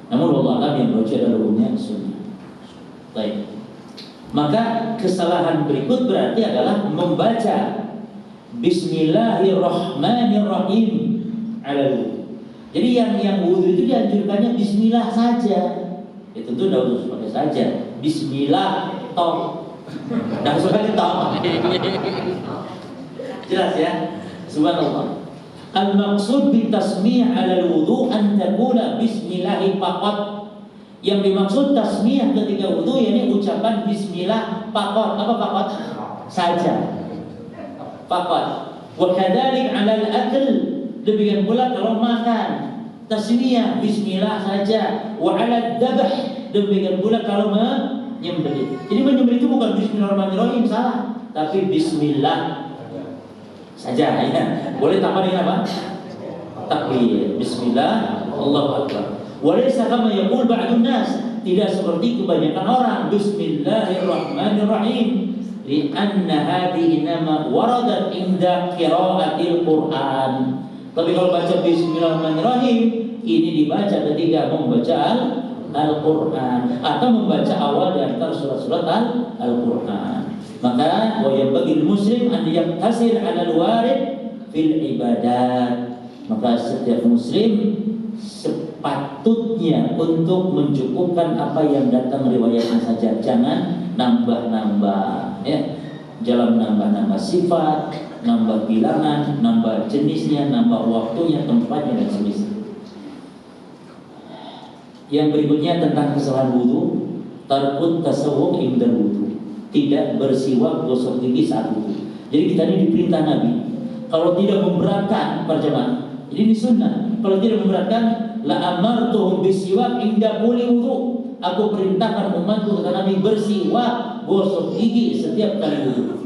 Namun Allah alam yang baca adalah umumnya sunnah. Baik. Maka kesalahan berikut berarti adalah membaca Bismillahirrahmanirrahim ala wudu. Jadi yang wudu itu dianjurkannya Bismillah saja. Ya tentu tidak harus pakai saja. Bismillah toh. Tidak harus pakai toh. Jelas ya. Subhanallah. Al-maqsud bitasmiyah 'ala al-wudu an taqula bismillah faqat. Yang dimaksud tasmiyah ketika wudu yakni ucapan bismillah faqat. Apa faqat? Saja. Faqat. Wa kadzalik 'ala al-akl. Demikian pula kalau makan, tasmiyah bismillah saja. Wa 'ala ad-dabh. Demikian pula kalau menyembelih. Jadi menyembelih itu bukan bismillahirrahmanirrahim, salah, tapi bismillah saja ya. Boleh tambah dengan apa? Takbir. Bismillah, Allahu Akbar. Walaysa kama yaqul ba'dun nas, tidak seperti kebanyakan orang Bismillahirrahmanirrahim, li'anna hadhihi nama waradat inda qira'atil Qur'an. Tapi kalau baca Bismillahirrahmanirrahim ini dibaca ketika membaca Al-Qur'an atau membaca awal di antara surat-surat Al-Qur'an. Maka wa bagi muslim an yaktasir 'ala al-warid fil ibadat. Maka setiap muslim sepatutnya untuk mencukupkan apa yang datang riwayatnya saja, jangan nambah-nambah ya. Jangan nambah-nambah sifat, nambah bilangan, nambah jenisnya, nambah waktunya, tempatnya dan semisal. Yang berikutnya tentang kesalahan wudu, tarkut tasawwuk inda wudu. Tidak bersiwak gosok gigi saat wudu. Jadi kita ini diperintah Nabi, kalau tidak memberatkan para jemaah, ini sunnah. Kalau tidak memberatkan, la amartuhum bisiwak inda kulli wudu. Aku perintahkan umatku, kata Nabi, bersiwak gosok gigi setiap kali wudu.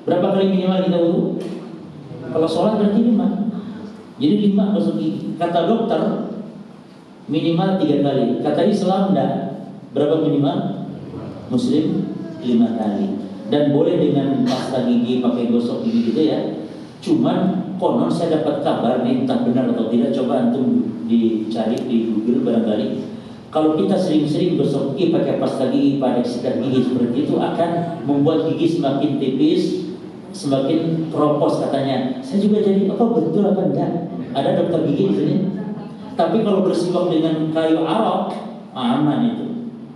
Berapa kali minimal kita wudu? Kalau sholat berarti 5. Jadi 5 gosok gigi. Kata dokter minimal 3 kali. Kata Islam enggak. Berapa minimal? Muslim 5 kali. Dan boleh dengan pasta gigi, pakai gosok gigi gitu ya. Cuman konon saya dapat kabar nih, entah benar atau tidak, coba antum dicari di Google barangkali. Kalau kita sering-sering gosok gigi, pakai pasta gigi, pakai sikat gigi seperti itu, akan membuat gigi semakin tipis, semakin keropos katanya. Saya juga jadi, apa betul apa enggak? Ada dokter gigi di sini. Tapi kalau bersiwak dengan kayu arok, aman itu.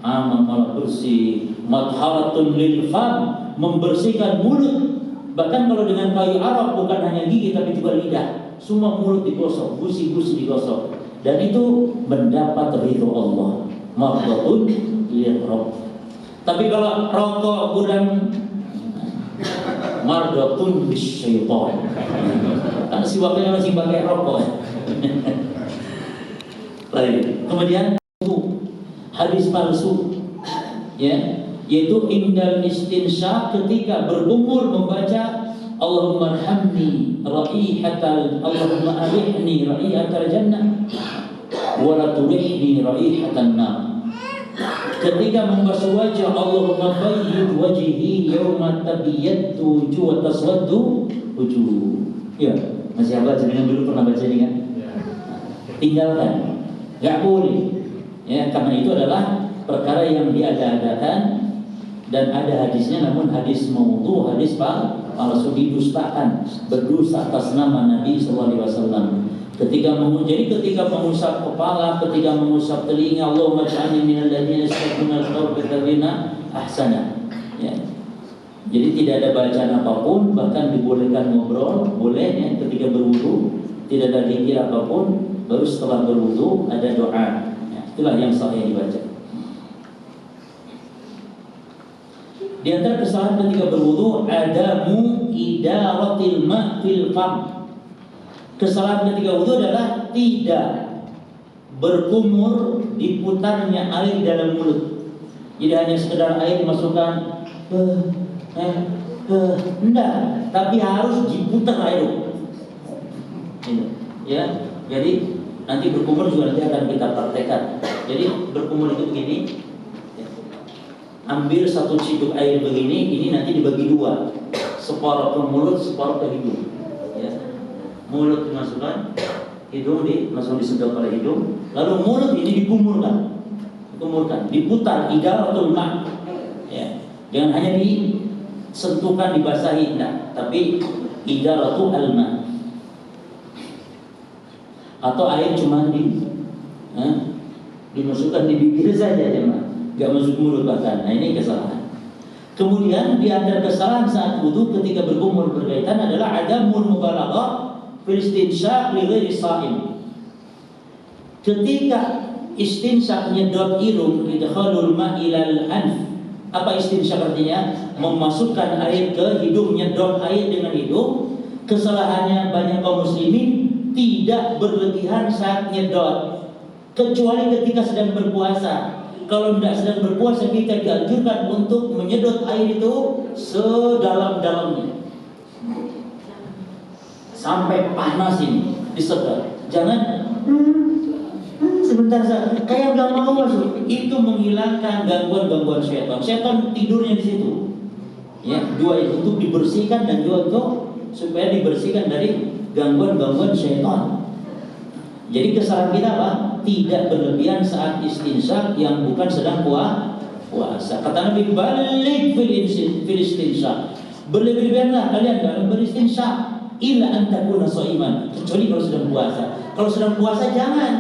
Aman, malah bersih. Madharatun lil fam, membersihkan mulut. Bahkan kalau dengan kayu arok bukan hanya gigi tapi juga lidah, semua mulut digosok, gusi-gusi digosok, dan itu mendapat ridho Allah. Mardhatun lil rabb. Tapi kalau rokok kurang, mardhatun bisyaitan. Karena siwaknya masih pakai rokok. Baik. Kemudian hadis palsu, ya, yaitu indal istinsyak, ketika bergumur membaca Allahumma arhamni raihatal, Allahumma arihni raihatal jannah wa la turihni raihatan nar. Ketika membasuh wajah, Allahumma bayyid wajhi yawma tabiyyatu wujuh wa taswaddu wujuh. Ya, masih hafal jenengan dulu pernah baca ini kan? Tinggalkan, enggak boleh. Ya, karena itu adalah perkara yang diada-adakan dan ada hadisnya, namun hadis maudhu, hadis palsu, didustakan, berdusta atas nama Nabi SAW. Ketika mengusap kepala, ketika mengusap telinga, Allahumma ja'alni minal ladzina yastami'una al-qawla fayattabi'una ahsana. Ya. Jadi tidak ada bacaan apapun, bahkan dibolehkan ngobrol, boleh ya, ketika berwudu, tidak ada zikir apapun, baru setelah berwudu ada doa. Ya, itulah yang sahih dibaca. Di antara kesalahan ketika berwudu, adamu idaratil ma' fil fam, Kesalahan ketika wudhu adalah tidak berkumur diputarnya air dalam mulut. Jadi hanya sekedar air dimasukkan enggak, tapi harus diputar air. Gitu. Ya, jadi nanti berkumur juga nanti akan kita praktekkan. Jadi berkumur itu begini. Ambil satu ciduk air begini, ini nanti dibagi dua. Separuh ke mulut, separuh ke hidung. Ya. Mulut dimasukkan, hidung langsung disedot oleh hidung. Lalu mulut ini dikumurkan, diputar idaratul ma. Ya. Jangan hanya disentuhkan, dibasahi, enggak, tapi idaratul alma. Atau air cuma dimasukkan di bibir saja, jemaah. Gak masuk mulut bahkan. Nah, ini kesalahan. Kemudian di antara kesalahan saat wudu ketika berkumur berkaitan adalah adamul mubalaghah fil istinsyaq li ghairi sha'im. Ketika istinsyaq nyedot hidung, idkhalul ma'i ilal anf. Apa istinsyaq artinya? Memasukkan air ke hidung, nyedot air dengan hidung. Kesalahannya banyak kaum muslimin tidak berlebihan saat nyedot, kecuali ketika sedang berpuasa. Kalau tidak sedang berpuasa, kita dianjurkan untuk menyedot air itu sedalam-dalamnya sampai panas ini disedot. Jangan sebentar saja, kayak nggak mau masuk. Itu menghilangkan gangguan-gangguan syaitan. Syaitan tidurnya di situ. Ya, dua itu untuk dibersihkan dan juga untuk supaya dibersihkan dari gangguan-gangguan syaitan. Jadi kesalahan kita apa? Tidak berlebihan saat istinsyaq yang bukan sedang puasa. Kata Nabi, balik fil istinsyaq. Berlebihanlah kalian dalam beristinsyaq illa an takuna shaiman, kecuali kalau sedang puasa. Kalau sedang puasa jangan.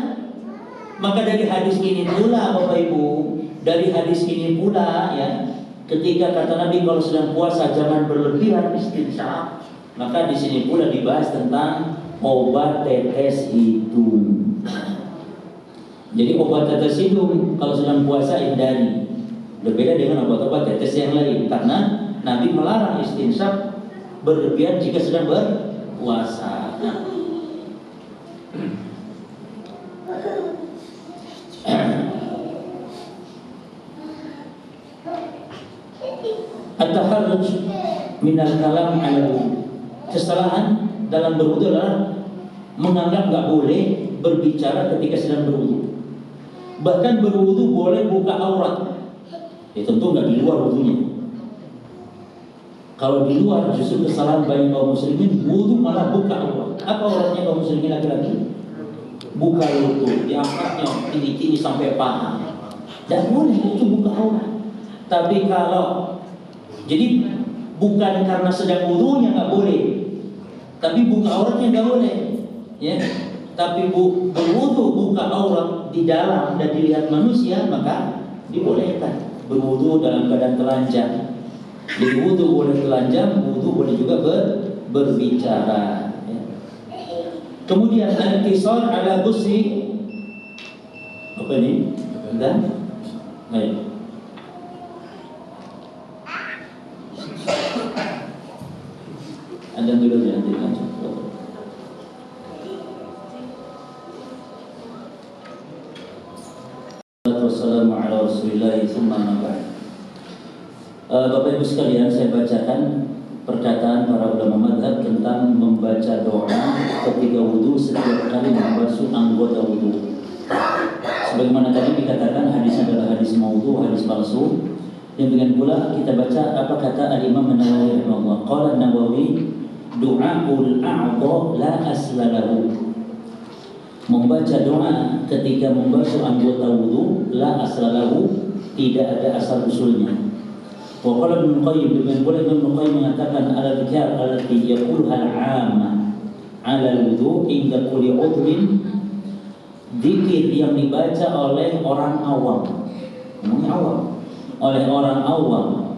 Maka dari hadis ini pula Bapak Ibu, dari hadis ini pula ya, ketika kata Nabi kalau sedang puasa jangan berlebihan istinsyaq, maka di sini pula dibahas tentang obat tetes hidung. Jadi obat tetes hidung kalau sedang puasa hindari. Berbeda dengan obat-obat tetes yang lain, karena Nabi melarang istinsyaq berlebihan jika sedang berpuasa. At-taharruj minal kalam ala wudu. Kesalahan dalam berwudu adalah menganggap nggak boleh berbicara ketika sedang berwudu. Bahkan berwudu boleh buka aurat. Ya tentu nggak di luar wudunya. Kalau di luar justru kesalahan banyak kaum muslimin, wudu malah buka aurat. Apa auratnya kaum muslimin laki-laki? Buka lutut, diangkatnya tinggi-tinggi sampai paha. Tidak boleh, itu buka aurat. Tapi kalau jadi bukan karena sedang wudunya nggak boleh, tapi buka auratnya nggak boleh, ya. Tapi berwudu buka aurat di dalam dan dilihat manusia maka dibolehkan. Berwudu dalam keadaan telanjang, jadi wudu boleh telanjang, wudu boleh juga berbicara. Ya. Kemudian al-qisar ala busri, apa ini? Dan baik. Ada dulu ya, dilanjut. Wassalamu ala Rasulillah tsumma amma ba'd. Bapak Ibu sekalian, saya bacakan perkataan para ulama mazhab tentang membaca doa ketika wudu setiap kali membasuh anggota wudu. Sebagaimana tadi dikatakan hadis adalah hadis maudhu, hadis palsu. Demikian pula kita baca apa kata Al-Imam An-Nawawi rahimahullah. Qala An-Nawawi, du'aul a'dha la asla lahu. Membaca doa ketika membasuh anggota wudu la asla lahu, tidak ada asal usulnya. Wa qala Ibnu Qayyim, demikian pula Ibnu Qayyim mengatakan al-adhkar allati yaqulha al-'amma 'ala al-wudu inda kulli 'udwin, zikir yang dibaca oleh orang awam, oleh orang awam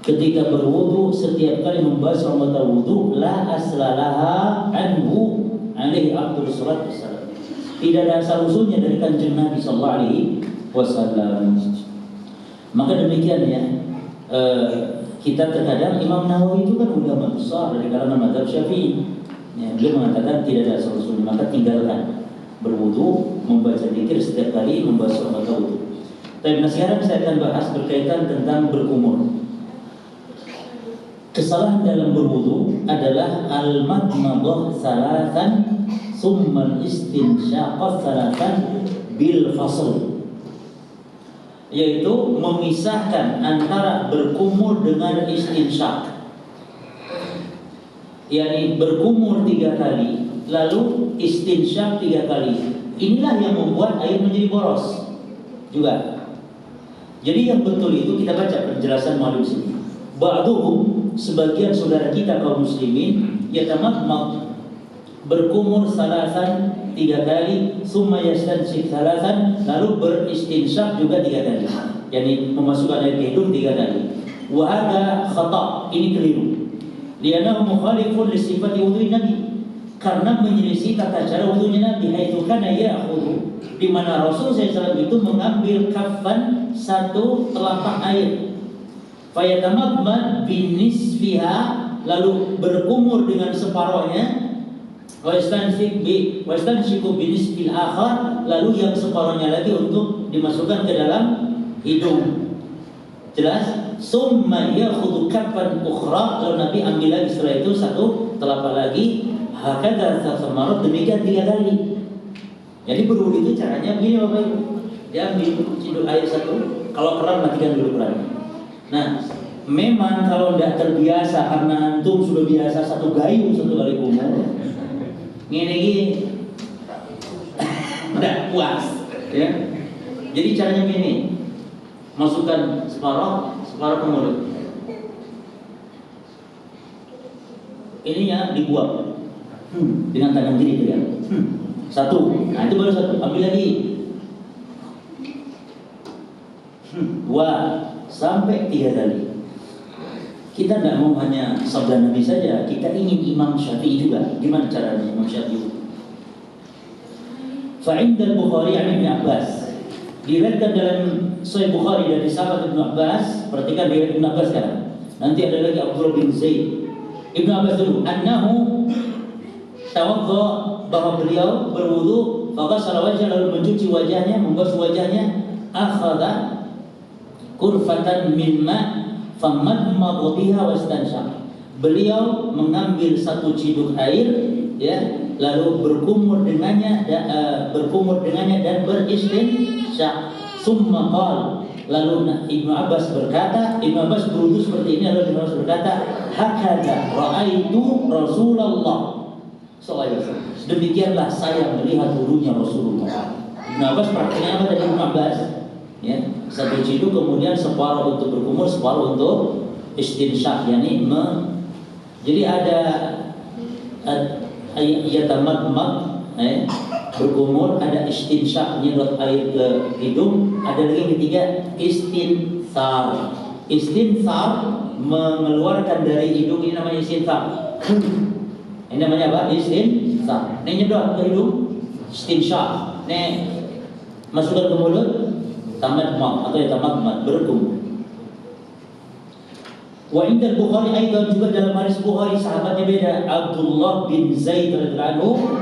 ketika berwudu setiap kali membasuh anggota wudu, la aslalaha anhu alaihi afdhalus salat wassalam. Tidak ada asal usulnya dari Kanjeng Nabi sallallahu alaihi wasallam. Maka demikian ya, kita terkadang Imam Nawawi itu kan ulama besar dari kalangan mazhab Syafi'i. Ya, beliau mengatakan tidak ada solusi, maka tinggalkan berwudu, membaca zikir setiap kali membasuh anggota wudu. Tapi sekarang saya akan bahas berkaitan tentang berkumur. Kesalahan dalam berwudu adalah al-madmadah salatan summa al-istinsyaq salatan bil fasl, yaitu memisahkan antara berkumur dengan istinsyaq. yakni berkumur 3 kali lalu istinsyaq 3 kali. Inilah yang membuat air menjadi boros juga. Jadi yang betul itu kita baca penjelasan muallif sini. Ba'duhum, sebagian saudara kita kaum muslimin, yatamadmad, berkumur salasan 3 kali, summa yastansyik salasan, lalu beristinsyaq juga 3 kali. Yani memasukkan air ke hidung 3 kali. Wa hadha khata', ini keliru. Li'annahu mukhalifun li sifati wudu'in Nabi, karena menyelisih tata cara wudunya Nabi. Haitsu kana ya'khudhu, di mana Rasul SAW itu mengambil kafan 1 telapak air, fayatamadmad binisfiha, lalu berkumur dengan separohnya, wayastansyiku binisfil akhar, lalu yang separohnya lagi untuk dimasukkan ke dalam hidung. Jelas? Summa yakhudhu kaffan ukhra, lalu Nabi ambil lagi setelah itu 1 telapak lagi, hakadha samarot, demikian 3 kali. Jadi berwudu itu caranya begini Bapak Ibu. Dia ambil ciduk air 1, kalau keran matikan dulu keran. Nah, memang kalau tidak terbiasa, karena antum sudah biasa 1 gayung 1 kali kumur, ngene tidak puas, ya. Jadi caranya begini, masukkan separuh ke mulut, ininya dibuang dengan tangan kiri ya. 1, nah itu baru 1, ambil lagi 2 sampai 3 kali. Kita tidak mau hanya sabda Nabi saja, kita ingin Imam Syafi'i juga. Gimana caranya Imam Syafi'i? Fa'inda al-Bukhari an Ibn Abbas, diriwayatkan dalam Sahih Bukhari dari sahabat Ibn Abbas. Perhatikan riwayat Ibn Abbas sekarang. Nanti ada lagi Abdullah bin Zaid. Ibn Abbas dulu, annahu tawadda, bahwa beliau berwudu, faghasala wajhahu, lalu mencuci wajahnya, membasuh wajahnya, akhadha kurfatan min ma' famadmada biha wastansyaq. Beliau mengambil 1 ciduk air, ya, lalu berkumur dengannya dan beristinsyaq. Summa qala, lalu Ibnu Abbas berkata, Ibnu Abbas berwudu seperti ini, lalu Ibnu Abbas berkata, hakadha ra'aitu Rasulullah sallallahu alaihi wasallam, demikianlah saya melihat wudunya Rasulullah. Ibnu Abbas praktiknya apa dari Ibnu Abbas? Ya, 1 ciduk, kemudian separuh untuk berkumur, separuh untuk istinsyaq, yakni jadi ada yatamadmad, berkumur, ada istinsyaq, nyedot air ke hidung, ada lagi yang ketiga istinsar. Istinsar mengeluarkan dari hidung, ini namanya istinsar. Ini namanya apa? Istinsar. Ini nyedot ke hidung, istinsyaq. Ini masukkan ke mulut, tamadmad atau yatamadmad, berkumur. Wa inda al-Bukhari aidan, juga dalam hadis Bukhari, sahabatnya beda, Abdullah bin Zaid radhiyallahu anhu,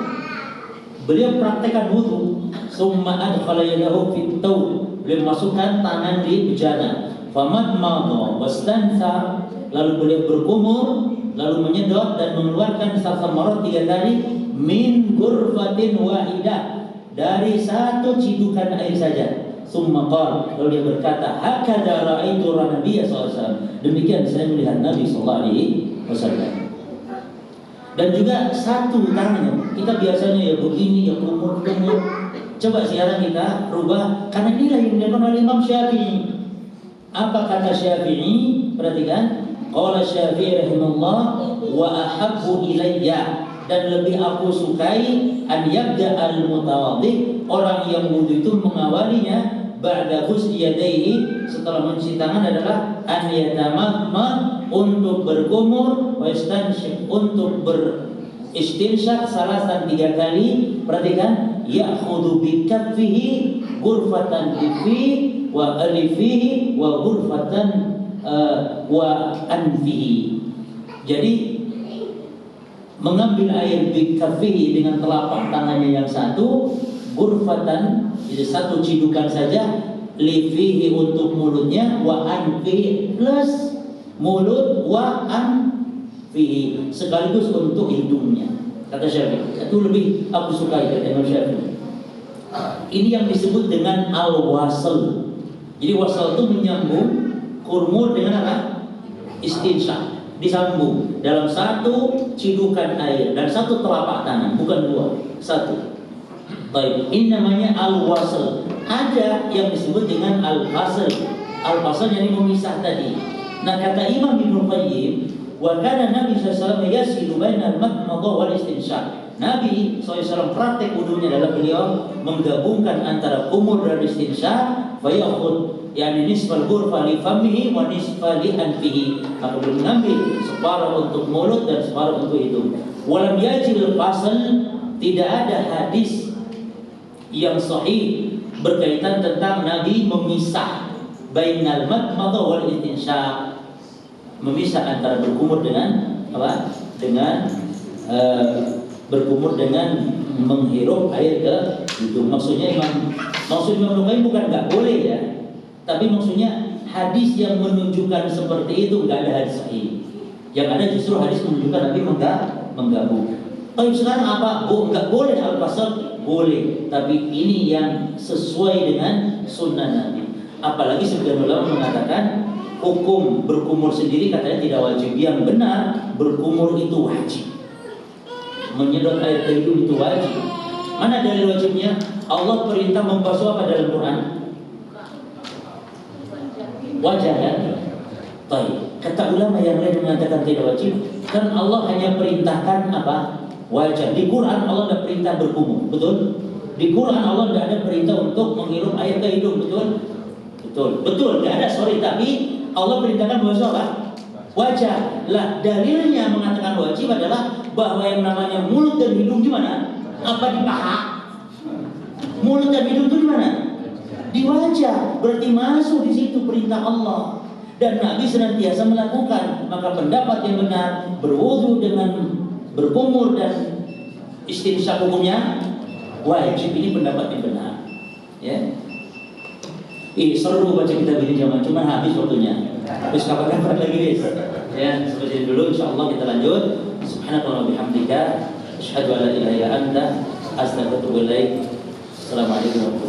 beliau praktekkan wudu, summa adkhala yadahu fit tawb, beliau masukkan tangan di bejana, famadmada wastansar, lalu beliau berkumur, lalu menyedot dan mengeluarkan samarot 3 kali, min ghurfatin wahidah, dari 1 cidukan air saja. Summa qala, lalu dia berkata, hakadha ra'aitu Nabi sallallahu alaihi wasallam, demikian saya melihat Nabi sallallahu alaihi wasallam. Dan juga 1 tangannya, kita biasanya ya begini, ya kumur. Coba sekarang kita rubah, karena inilah yang dilakukan oleh Imam Syafi'i. Apa kata Syafi'i? Perhatikan, qala Syafi'i rahimahullah, wa ahabbu ilayya, dan lebih aku sukai, an yabda al-mutawaddi, orang yang wudu itu mengawalinya, ba'da ghusli yadayhi, setelah mencuci tangan, adalah an yatamadmad, untuk berkumur, wa yastansyaq, untuk beristinsyaq, salasan 3 kali. Perhatikan, ya'khudhu bi kaffihi ghurfatan fi wa alifihi wa ghurfatan wa anfihi. Jadi mengambil air bikafihi dengan telapak tangannya yang satu, gurfatan, jadi satu cidukan saja, lifihi untuk mulutnya, wa anfi plus mulut, wa anfihi sekaligus untuk hidungnya. Kata Syafi'i, itu lebih aku sukai kata Imam Syafi'i. Ini yang disebut dengan al-wasl. Jadi wasl itu menyambung kurmul dengan apa? Istinsyak, disambung dalam satu cidukan air dan satu telapak tangan, bukan dua, satu. Baik, ini namanya al-wasl. Ada yang disebut dengan al-fasl. Al-fasl yang memisah tadi. Nah, kata Imam Ibnu Qayyim, wa kana Nabi sallallahu alaihi wasallam yasilu bainal madmadah wal istinsyak. Nabi SAW praktek wudunya adalah beliau menggabungkan antara kumur dan istinsyak, fayakhud yani nisfal ghurfa li famihi wa nisfa li anfihi. Maka beliau mengambil separuh untuk mulut dan separuh untuk hidung. Walam yajil fasl, tidak ada hadis yang sahih berkaitan tentang Nabi memisah bainal madmadah wal istinsyak, memisah antara berkumur dengan apa? Dengan berkumur dengan menghirup air ke hidung. Maksud Imam Nukai bukan nggak boleh ya, tapi maksudnya hadis yang menunjukkan seperti itu nggak ada hadis sahih. Yang ada justru hadis menunjukkan Nabi menggabung. Tapi sekarang apa? Nggak boleh al-fasl? Boleh, tapi ini yang sesuai dengan sunnah Nabi. Apalagi sebagian ulama mengatakan hukum berkumur sendiri katanya tidak wajib. Yang benar berkumur itu wajib. Menyedot air ke hidung itu wajib. Mana dalil wajibnya? Allah perintah membasuh apa dalam Quran? Wajah kan? Baik. Kata ulama yang lain mengatakan tidak wajib. Kan Allah hanya perintahkan apa? Wajah. Di Quran Allah tidak perintah berkumur, betul? Di Quran Allah tidak ada perintah untuk menghirup air ke hidung, betul? Betul, tidak ada, sorry. Tapi Allah perintahkan membasuh apa? Wajah. Lah dalilnya mengatakan wajib adalah bahwa yang namanya mulut dan hidung di mana? Apa di paha? Mulut dan hidung itu di mana? Di wajah. Berarti masuk di situ perintah Allah. Dan Nabi senantiasa melakukan. Maka pendapat yang benar berwudu dengan berkumur dan istinsyak hukumnya wajib. Ini pendapat yang benar. Ya. Seru baca kitab ini zaman, cuma habis waktunya. Habis kapan-kapan lagi, guys. Ya, seperti itu dulu. Insyaallah kita lanjut. Subhanallahi wa bihamdika, asyhadu an la ilaha illa anta, astaghfiruka wa atubu ilaik. Assalamualaikum warahmatullahi wabarakatuh.